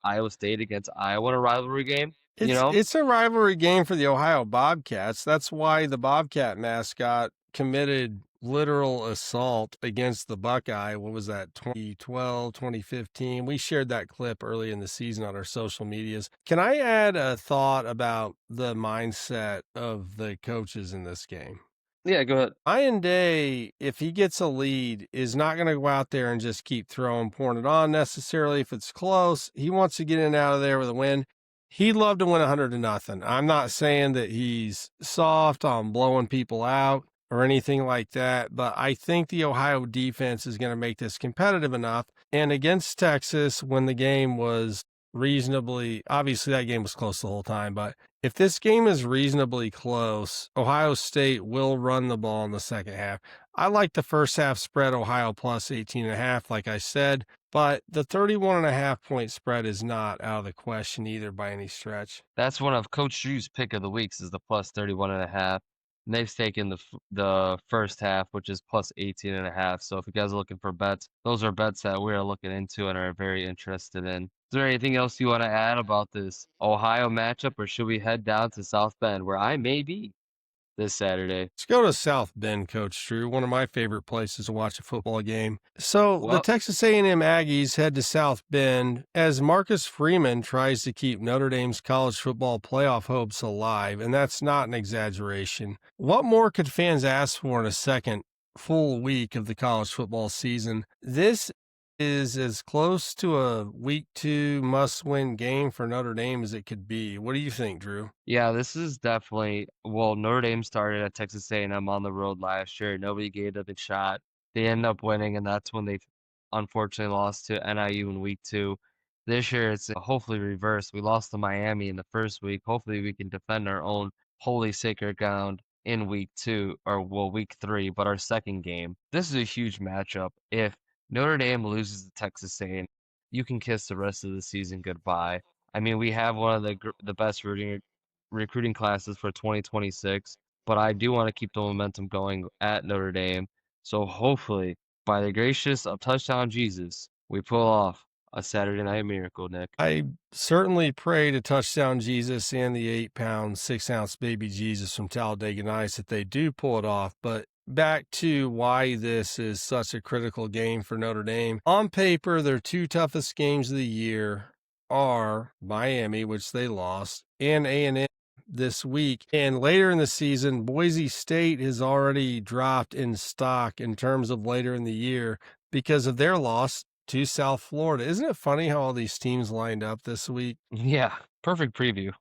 Iowa State against Iowa in a rivalry game? It's a rivalry game for the Ohio Bobcats. That's why the Bobcat mascot committed literal assault against the Buckeye. What was that, 2012, 2015? We shared that clip early in the season on our social medias. Can I add a thought about the mindset of the coaches in this game? Yeah, go ahead. Ian Day, if he gets a lead, is not going to go out there and just keep pouring it on necessarily. If it's close, he wants to get in and out of there with a win. He'd love to win 100-0. I'm not saying that he's soft on blowing people out or anything like that, but I think the Ohio defense is going to make this competitive enough. And against Texas, when the game was obviously that game was close the whole time, but if this game is reasonably close, Ohio State will run the ball in the second half. I like the first half spread, Ohio plus 18.5, like I said, but the 31.5 point spread is not out of the question either by any stretch. That's one of Coach Drew's pick of the weeks is the plus 31.5. And they've taken the first half, which is plus 18.5. So if you guys are looking for bets, those are bets that we are looking into and are very interested in. Is there anything else you want to add about this Ohio matchup, or should we head down to South Bend, where I may be this Saturday? Let's go to South Bend, Coach Drew, one of my favorite places to watch a football game. So the Texas A&M Aggies head to South Bend as Marcus Freeman tries to keep Notre Dame's college football playoff hopes alive, and that's not an exaggeration. What more could fans ask for in a second full week of the college football season? This is as close to a week 2 must-win game for Notre Dame as it could be. What do you think, Drew? Yeah, this is definitely, Notre Dame started at Texas A&M on the road last year. Nobody gave them a shot. They ended up winning, and that's when they unfortunately lost to NIU in week 2. This year, it's hopefully reversed. We lost to Miami in the first week. Hopefully, we can defend our own holy sacred ground in week 2, or week 3, but our second game. This is a huge matchup. If Notre Dame loses to Texas A&M, you can kiss the rest of the season goodbye. I mean, we have one of the best recruiting classes for 2026, but I do want to keep the momentum going at Notre Dame. So hopefully, by the gracious of Touchdown Jesus, we pull off a Saturday night miracle, Nick. I certainly pray to Touchdown Jesus and the 8-pound, 6-ounce baby Jesus from Talladega Nights that they do pull it off, but back to why this is such a critical game for Notre Dame. On paper, their 2 toughest games of the year are Miami, which they lost, and A&M this week. And later in the season, Boise State has already dropped in stock in terms of later in the year because of their loss to South Florida. Isn't it funny how all these teams lined up this week? Yeah, perfect preview.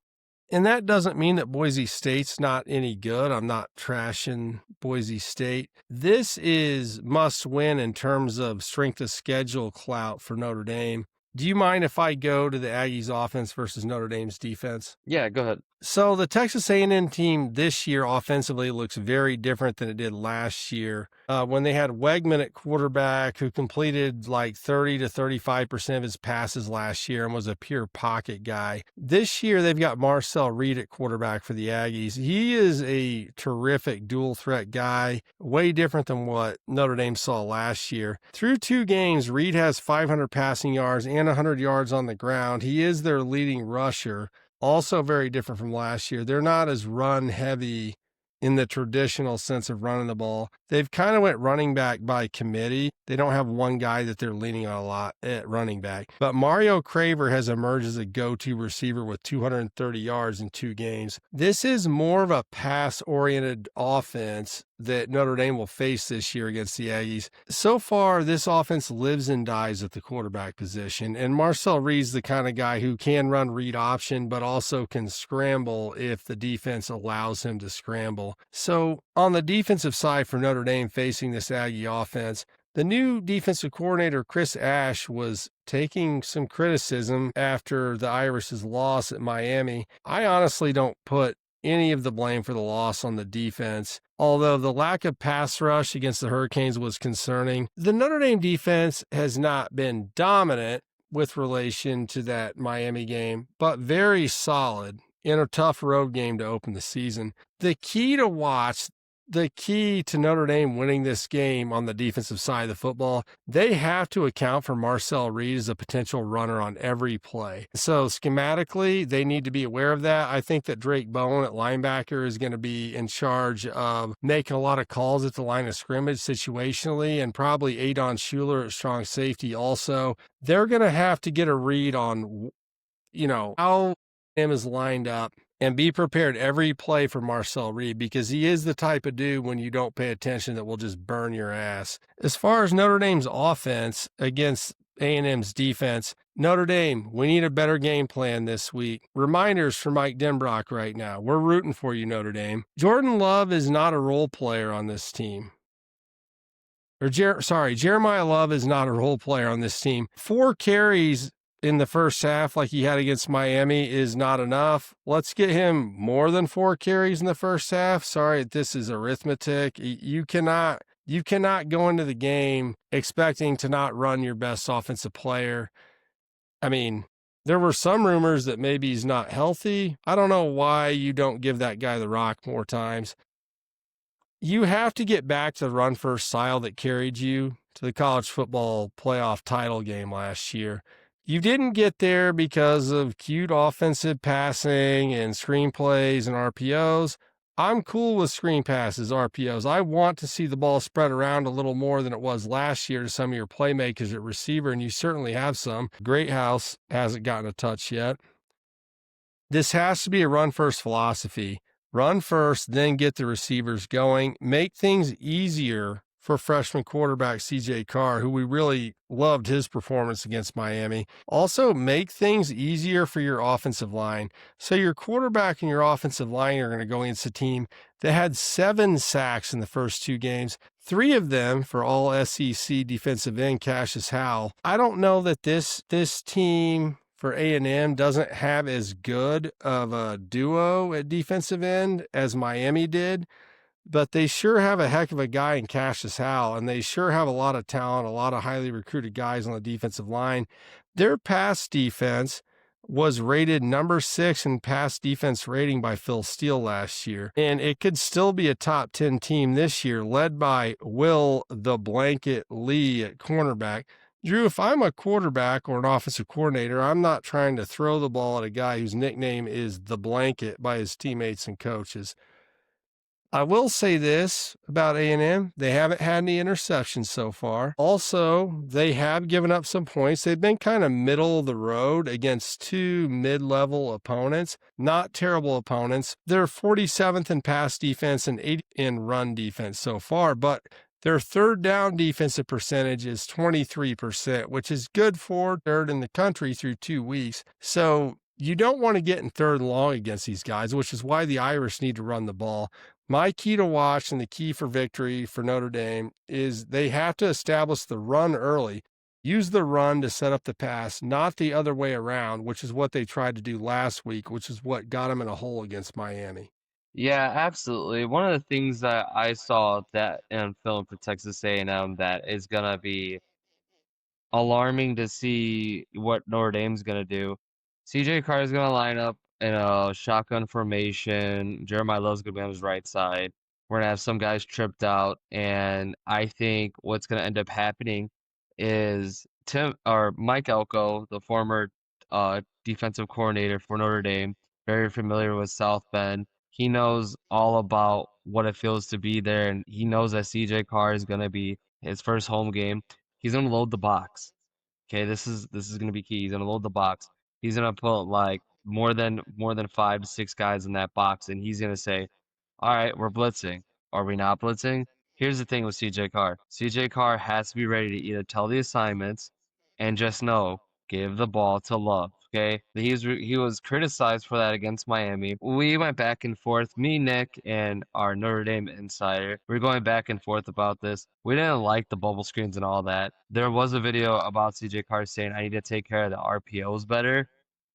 And that doesn't mean that Boise State's not any good. I'm not trashing Boise State. This is must win in terms of strength of schedule clout for Notre Dame. Do you mind if I go to the Aggies offense versus Notre Dame's defense? Yeah, go ahead. So the Texas A&M team this year offensively looks very different than it did last year when they had Wegman at quarterback, who completed like 30 to 35% of his passes last year and was a pure pocket guy. This year they've got Marcel Reed at quarterback for the Aggies. He is a terrific dual threat guy, way different than what Notre Dame saw last year. Through 2 games, Reed has 500 passing yards and 100 yards on the ground. He is their leading rusher. Also very different from last year. They're not as run heavy in the traditional sense of running the ball. They've kind of went running back by committee. They don't have one guy that they're leaning on a lot at running back. But Mario Craver has emerged as a go-to receiver with 230 yards in 2 games. This is more of a pass-oriented offense that Notre Dame will face this year against the Aggies. So far, this offense lives and dies at the quarterback position, and Marcel Reed's the kind of guy who can run read option, but also can scramble if the defense allows him to scramble. So on the defensive side for Notre Dame facing this Aggie offense, The new defensive coordinator, Chris Ash, was taking some criticism after the Irish's loss at Miami. I honestly don't put any of the blame for the loss on the defense, although the lack of pass rush against the Hurricanes was concerning. The Notre Dame defense has not been dominant with relation to that Miami game, but very solid in a tough road game to open the season. The key to Notre Dame winning this game on the defensive side of the football, they have to account for Marcel Reed as a potential runner on every play. So schematically, they need to be aware of that. I think that Drake Bowen at linebacker is going to be in charge of making a lot of calls at the line of scrimmage situationally, and probably Adon Schuler at strong safety also. They're going to have to get a read on, how him is lined up, and be prepared every play for Marcel Reed, because he is the type of dude, when you don't pay attention, that will just burn your ass. As far as Notre Dame's offense against A&M's defense, Notre Dame, we need a better game plan this week. Reminders for Mike Denbrock right now. We're rooting for you, Notre Dame. Jordan Love is not a role player on this team. Jeremiah Love is not a role player on this team. 4 carries in the first half, like he had against Miami, is not enough. Let's get him more than 4 carries in the first half. Sorry, this is arithmetic. You cannot go into the game expecting to not run your best offensive player. I mean, there were some rumors that maybe he's not healthy. I don't know why you don't give that guy the rock more times. You have to get back to the run-first style that carried you to the college football playoff title game last year. You didn't get there because of cute offensive passing and screenplays and RPOs. I'm cool with screen passes, RPOs. I want to see the ball spread around a little more than it was last year to some of your playmakers at receiver, and you certainly have some. Greathouse hasn't gotten a touch yet. This has to be a run-first philosophy. Run first, then get the receivers going. Make things easier for freshman quarterback C.J. Carr, who we really loved his performance against Miami. Also, make things easier for your offensive line. So your quarterback and your offensive line are going to go against a team that had 7 sacks in the first 2 games, 3 of them for all SEC defensive end Cassius Howell. I don't know that this team for A&M doesn't have as good of a duo at defensive end as Miami did, but they sure have a heck of a guy in Cassius Howell, and they sure have a lot of talent, a lot of highly recruited guys on the defensive line. Their pass defense was rated number 6 in pass defense rating by Phil Steele last year, and it could still be a top 10 team this year, led by Will the Blanket Lee at cornerback. Drew, if I'm a quarterback or an offensive coordinator, I'm not trying to throw the ball at a guy whose nickname is the Blanket by his teammates and coaches. I will say this about A&M. They haven't had any interceptions so far. Also, they have given up some points. They've been kind of middle of the road against 2 mid-level opponents. Not terrible opponents. They're 47th in pass defense and 80th in run defense so far, but their third down defensive percentage is 23%, which is good for third in the country through 2 weeks. So you don't want to get in third and long against these guys, which is why the Irish need to run the ball. My key to watch and the key for victory for Notre Dame is they have to establish the run early. Use the run to set up the pass, not the other way around, which is what they tried to do last week, which is what got them in a hole against Miami. Yeah, absolutely. One of the things that I saw that in film for Texas A&M that is going to be alarming to see what Notre Dame's going to do. CJ Carr is going to line up in a shotgun formation. Jeremiah Love's going to be on his right side. We're going to have some guys tripped out. And I think what's going to end up happening is Mike Elko, the former defensive coordinator for Notre Dame, very familiar with South Bend. He knows all about what it feels to be there, and he knows that CJ Carr is going to be his first home game. He's going to load the box. Okay, this is going to be key. He's going to load the box. He's going to put like more than 5 to 6 guys in that box, and he's going to say, "All right, we're blitzing. Are we not blitzing?" Here's the thing with CJ Carr. CJ Carr has to be ready to either tell the assignments and just know, give the ball to Love. Okay, he was criticized for that against Miami. We went back and forth. Me, Nick, and our Notre Dame insider. We were going back and forth about this. We didn't like the bubble screens and all that. There was a video about CJ Carr saying I need to take care of the RPOs better.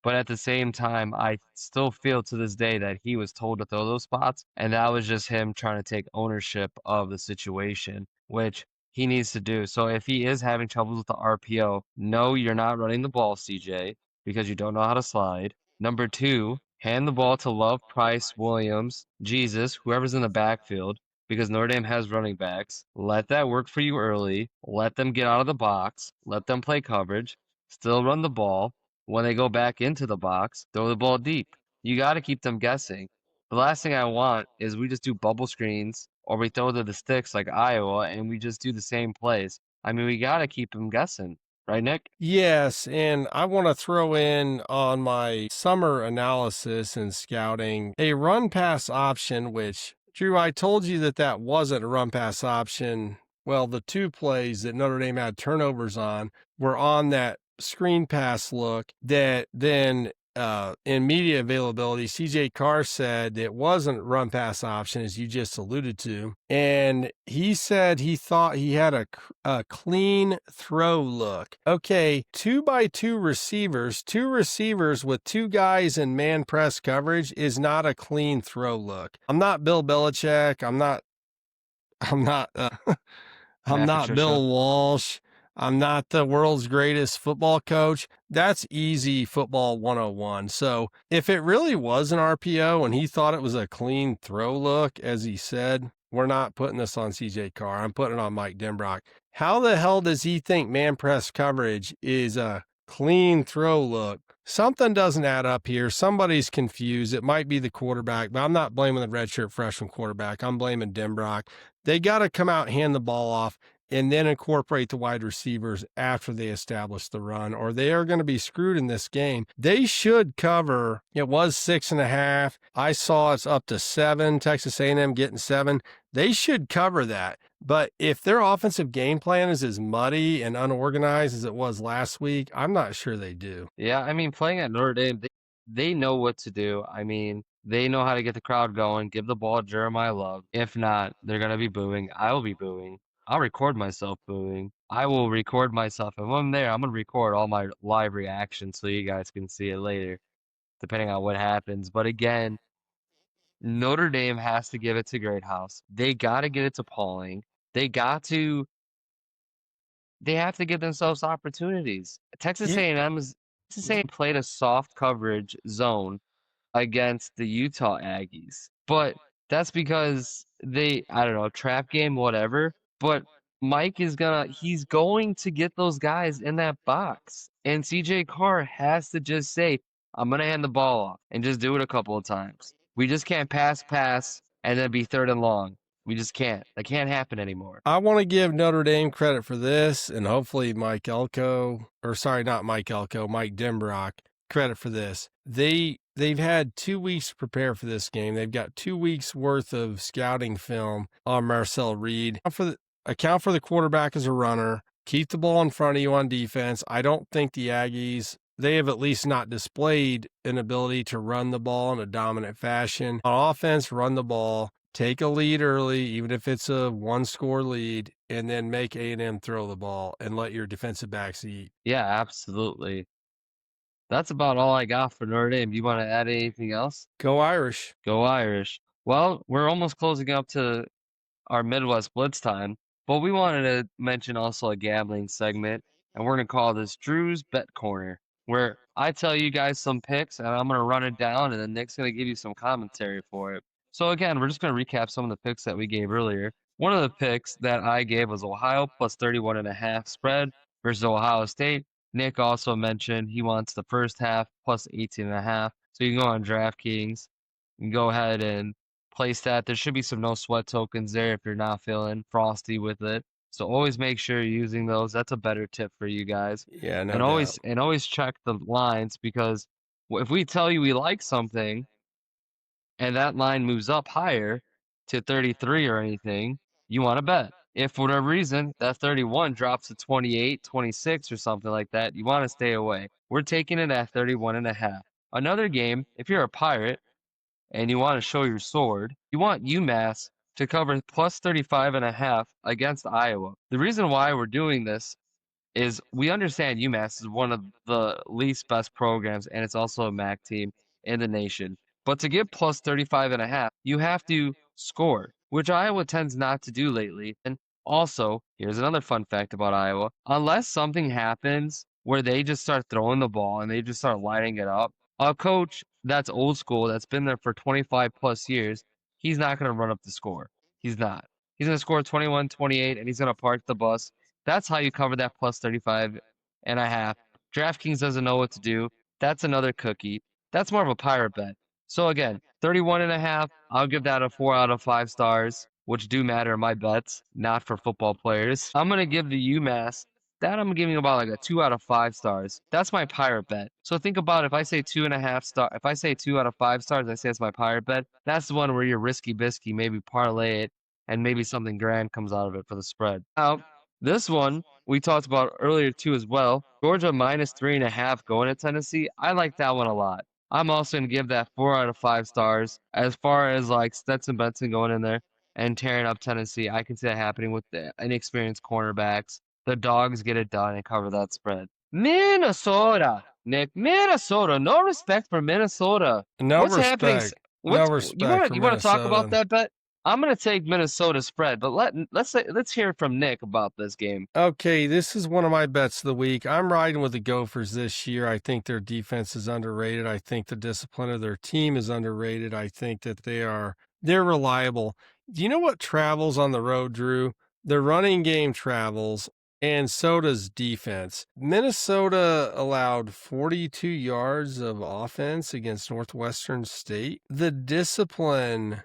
But at the same time, I still feel to this day that he was told to throw those spots, and that was just him trying to take ownership of the situation, which he needs to do. So if he is having troubles with the RPO, no, you're not running the ball, CJ, because you don't know how to slide. Number two, hand the ball to Love, Price, Williams, Jesus, whoever's in the backfield, because Notre Dame has running backs. Let that work for you early. Let them get out of the box. Let them play coverage. Still run the ball. When they go back into the box, throw the ball deep. You got to keep them guessing. The last thing I want is we just do bubble screens or we throw to the sticks like Iowa and we just do the same plays. I mean, we got to keep them guessing. Right, Nick? Yes, and I want to throw in on my summer analysis and scouting a run pass option, which, Drew, I told you that wasn't a run pass option. Well, the two plays that Notre Dame had turnovers on were on that screen pass look that then in media availability, CJ Carr said it wasn't run pass option, as you just alluded to. And he said he thought he had a clean throw look. Okay, 2x2 receivers, two receivers with two guys in man press coverage is not a clean throw look. I'm not Bill Belichick. I'm not Bill Walsh. I'm not the world's greatest football coach. That's easy football 101. So if it really was an RPO and he thought it was a clean throw look, as he said, we're not putting this on CJ Carr. I'm putting it on Mike Denbrock. How the hell does he think man press coverage is a clean throw look? Something doesn't add up here. Somebody's confused. It might be the quarterback, but I'm not blaming the redshirt freshman quarterback. I'm blaming Denbrock. They got to come out, hand the ball off, and then incorporate the wide receivers after they establish the run, or they are going to be screwed in this game. They should cover. It was 6.5. I saw it's up to 7. Texas A&M getting 7. They should cover that. But if their offensive game plan is as muddy and unorganized as it was last week, I'm not sure they do. Yeah, I mean, playing at Notre Dame, they know what to do. I mean, they know how to get the crowd going, give the ball to Jeremiah Love. If not, they're going to be booing. I will be booing. I'll record myself booing. I will record myself. And when I'm there, I'm going to record all my live reactions so you guys can see it later, depending on what happens. But again, Notre Dame has to give it to Greathouse. They got to get it to Pauling. They have to give themselves opportunities. Texas A&M played a soft coverage zone against the Utah Aggies. But that's because I don't know, trap game, whatever. But Mike he's going to get those guys in that box. And CJ Carr has to just say, I'm going to hand the ball off and just do it a couple of times. We just can't pass, and then be 3rd and long. We just can't. That can't happen anymore. I want to give Notre Dame credit for this, and hopefully Mike Denbrock credit for this. They've had 2 weeks to prepare for this game. They've got 2 weeks worth of scouting film on Marcel Reed. Account for the quarterback as a runner. Keep the ball in front of you on defense. I don't think the Aggies, they have at least not displayed an ability to run the ball in a dominant fashion. On offense, run the ball. Take a lead early, even if it's a 1-score lead, and then make A&M throw the ball and let your defensive backs eat. Yeah, absolutely. That's about all I got for Notre Dame. Do you want to add anything else? Go Irish. Go Irish. Well, we're almost closing up to our Midwest Blitz time, but we wanted to mention also a gambling segment, and we're going to call this Drew's Bet Corner, where I tell you guys some picks, and I'm going to run it down, and then Nick's going to give you some commentary for it. So again, we're just going to recap some of the picks that we gave earlier. One of the picks that I gave was Ohio plus 31.5 spread versus Ohio State. Nick also mentioned he wants the first half plus 18.5. So you can go on DraftKings and go ahead and place that. There should be some no sweat tokens there if you're not feeling frosty with it. So always make sure you're using those. That's a better tip for you guys. Yeah, no doubt. And always check the lines, because if we tell you we like something and that line moves up higher to 33 or anything, you want to bet. If for whatever reason that 31 drops to 28, 26 or something like that, you want to stay away. We're taking it at 31.5. Another game, if you're a Pirate and you want to show your sword, you want UMass to cover plus 35.5 against Iowa. The reason why we're doing this is we understand UMass is one of the least best programs, and it's also a MAC team in the nation. But to get plus 35.5, you have to score, which Iowa tends not to do lately. And also, here's another fun fact about Iowa. Unless something happens where they just start throwing the ball and they just start lighting it up, a coach that's old school, that's been there for 25 plus years, he's not going to run up the score. He's not. He's going to score 21, 28, and he's going to park the bus. That's how you cover that plus 35.5. DraftKings doesn't know what to do. That's another cookie. That's more of a Pirate bet. So again, 31.5, I'll give that a 4 out of 5 stars, which do matter in my bets, not for football players. I'm going to give the UMass, that I'm giving about like a 2 out of 5 stars. That's my Pirate bet. So think about if I say 2.5 star, if I say 2 out of 5 stars, I say it's my Pirate bet. That's the one where you're risky bisky, maybe parlay it, and maybe something grand comes out of it for the spread. Now, this one we talked about earlier too as well. Georgia minus 3.5 going to Tennessee. I like that one a lot. I'm also going to give that 4 out of 5 stars. As far as like Stetson Benson going in there and tearing up Tennessee, I can see that happening with the inexperienced cornerbacks. The Dogs get it done and cover that spread. Minnesota, Nick. Minnesota. No respect for Minnesota. What's happening? No respect. You want to talk about that bet? I'm going to take Minnesota spread, but let's hear from Nick about this game. Okay, this is one of my bets of the week. I'm riding with the Gophers this year. I think their defense is underrated. I think the discipline of their team is underrated. I think that they're reliable. Do you know what travels on the road, Drew? The running game travels, and so does defense. Minnesota allowed 42 yards of offense against Northwestern State. The discipline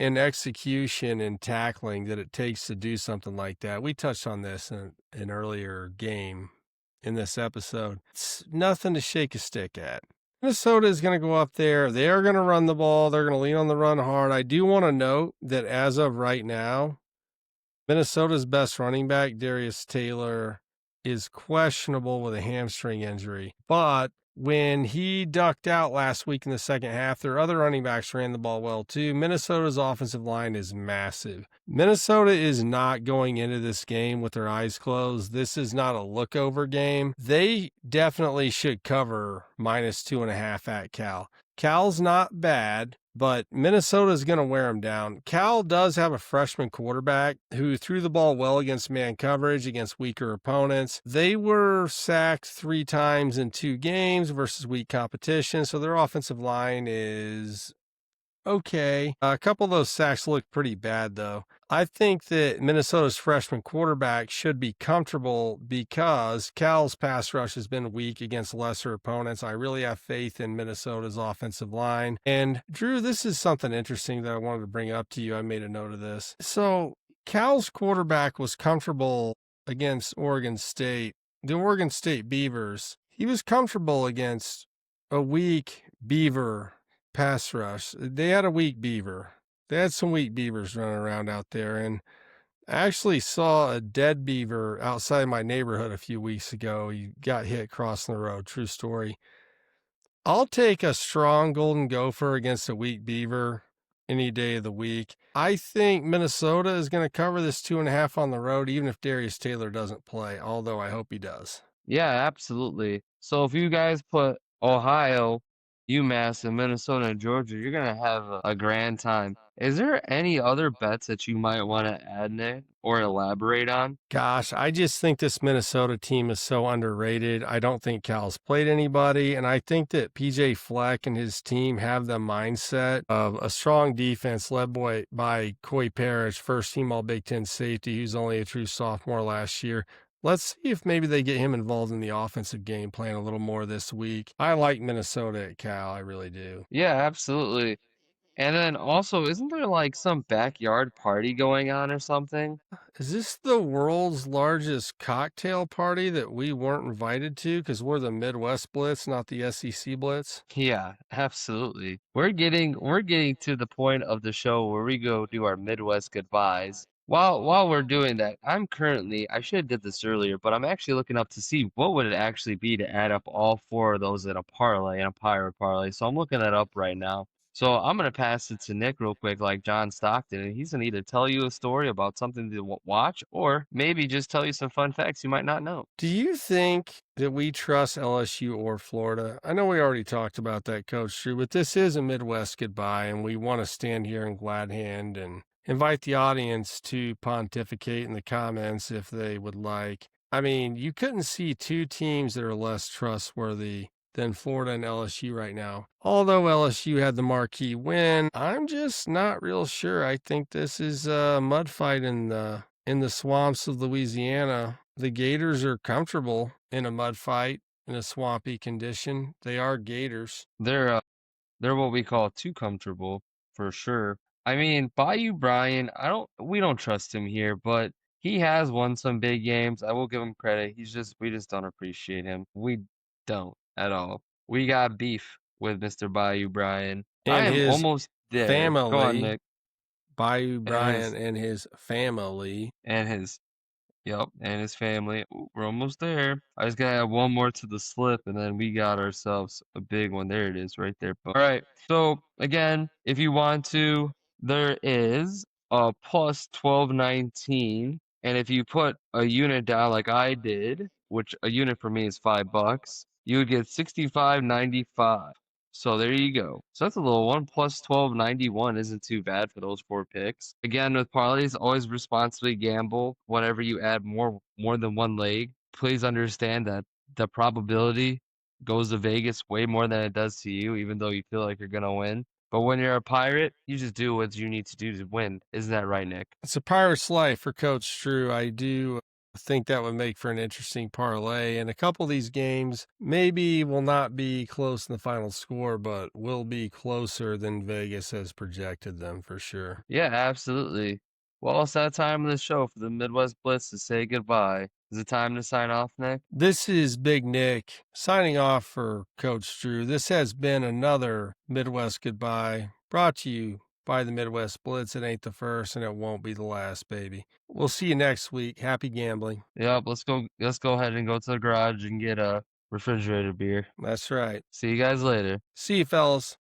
and execution and tackling that it takes to do something like that. We touched on this in an earlier game in this episode. It's nothing to shake a stick at. Minnesota is going to go up there. They are going to run the ball. They're going to lean on the run hard. I do want to note that as of right now, Minnesota's best running back, Darius Taylor, is questionable with a hamstring injury. But when he ducked out last week in the second half, their other running backs ran the ball well too. Minnesota's offensive line is massive. Minnesota is not going into this game with their eyes closed. This is not a lookover game. They definitely should cover minus 2.5 at Cal. Cal's not bad, but Minnesota's going to wear them down. Cal does have a freshman quarterback who threw the ball well against man coverage, against weaker opponents. They were sacked 3 times in 2 games versus weak competition, so their offensive line is okay. A couple of those sacks look pretty bad, though. I think that Minnesota's freshman quarterback should be comfortable because Cal's pass rush has been weak against lesser opponents. I really have faith in Minnesota's offensive line. And Drew, this is something interesting that I wanted to bring up to you. I made a note of this. So Cal's quarterback was comfortable against Oregon State, the Oregon State Beavers. He was comfortable against a weak Beaver pass rush. They had a weak Beaver. They had some weak beavers running around out there, and I actually saw a dead beaver outside my neighborhood a few weeks ago. He got hit crossing the road. True story. I'll take a strong golden gopher against a weak beaver any day of the week. I think Minnesota is going to cover this 2.5 on the road, even if Darius Taylor doesn't play, although I hope he does. Yeah, absolutely. So if you guys put Ohio, UMass, and Minnesota and Georgia, you're going to have a grand time. Is there any other bets that you might want to add, Nick, or elaborate on? Gosh, I just think this Minnesota team is so underrated. I don't think Cal's played anybody, and I think that PJ Fleck and his team have the mindset of a strong defense led by Coy Parrish, first team All Big Ten safety, who's only a true sophomore last year. Let's see if maybe they get him involved in the offensive game plan a little more this week. I like Minnesota at Cal. I really do. Yeah, absolutely. And then also, isn't there like some backyard party going on or something? Is this the world's largest cocktail party that we weren't invited to because we're the Midwest Blitz, not the SEC Blitz? Yeah, absolutely. We're getting to the point of the show where we go do our Midwest goodbyes. While we're doing that, I should have did this earlier, but I'm actually looking up to see what would it actually be to add up all 4 of those in a parlay, in a pirate parlay. So I'm looking that up right now. So I'm going to pass it to Nick real quick, like John Stockton, and he's going to either tell you a story about something to watch or maybe just tell you some fun facts you might not know. Do you think that we trust LSU or Florida? I know we already talked about that, Coach Drew, but this is a Midwest goodbye, and we want to stand here in glad hand and invite the audience to pontificate in the comments if they would like. I mean, you couldn't see 2 teams that are less trustworthy than Florida and LSU right now. Although LSU had the marquee win, I'm just not real sure. I think this is a mud fight in the swamps of Louisiana. The Gators are comfortable in a mud fight in a swampy condition. They are Gators. They're what we call too comfortable for sure. I mean, Bayou Brian, we don't trust him here, but he has won some big games. I will give him credit. We just don't appreciate him. We don't at all. We got beef with Mr. Bayou Brian. And I am his almost there. family. Go on, Nick. Bayou Brian and his family. Yep, and his family. Ooh, we're almost there. I just gotta add one more to the slip, and then we got ourselves a big one. There it is, right there. All right. So again, if you want to, there is a plus 1219, and if you put a unit down like I did, which a unit for me is $5, you would get 65.95. So there you go. So that's a little one. Plus 1291 isn't too bad for those 4 picks. Again, with parlays, always responsibly gamble. Whenever you add more than one leg, please understand that the probability goes to Vegas way more than it does to you, even though you feel like you're gonna win. But when you're a pirate, you just do what you need to do to win. Isn't that right, Nick? It's a pirate's life for Coach Drew. I do think that would make for an interesting parlay. And a couple of these games maybe will not be close in the final score, but will be closer than Vegas has projected them for sure. Yeah, absolutely. Well, it's that time of the show for the Midwest Blitz to say goodbye. Is it time to sign off, Nick? This is Big Nick signing off for Coach Drew. This has been another Midwest Goodbye brought to you by the Midwest Blitz. It ain't the first and it won't be the last, baby. We'll see you next week. Happy gambling. Yep, let's go ahead and go to the garage and get a refrigerator beer. That's right. See you guys later. See you, fellas.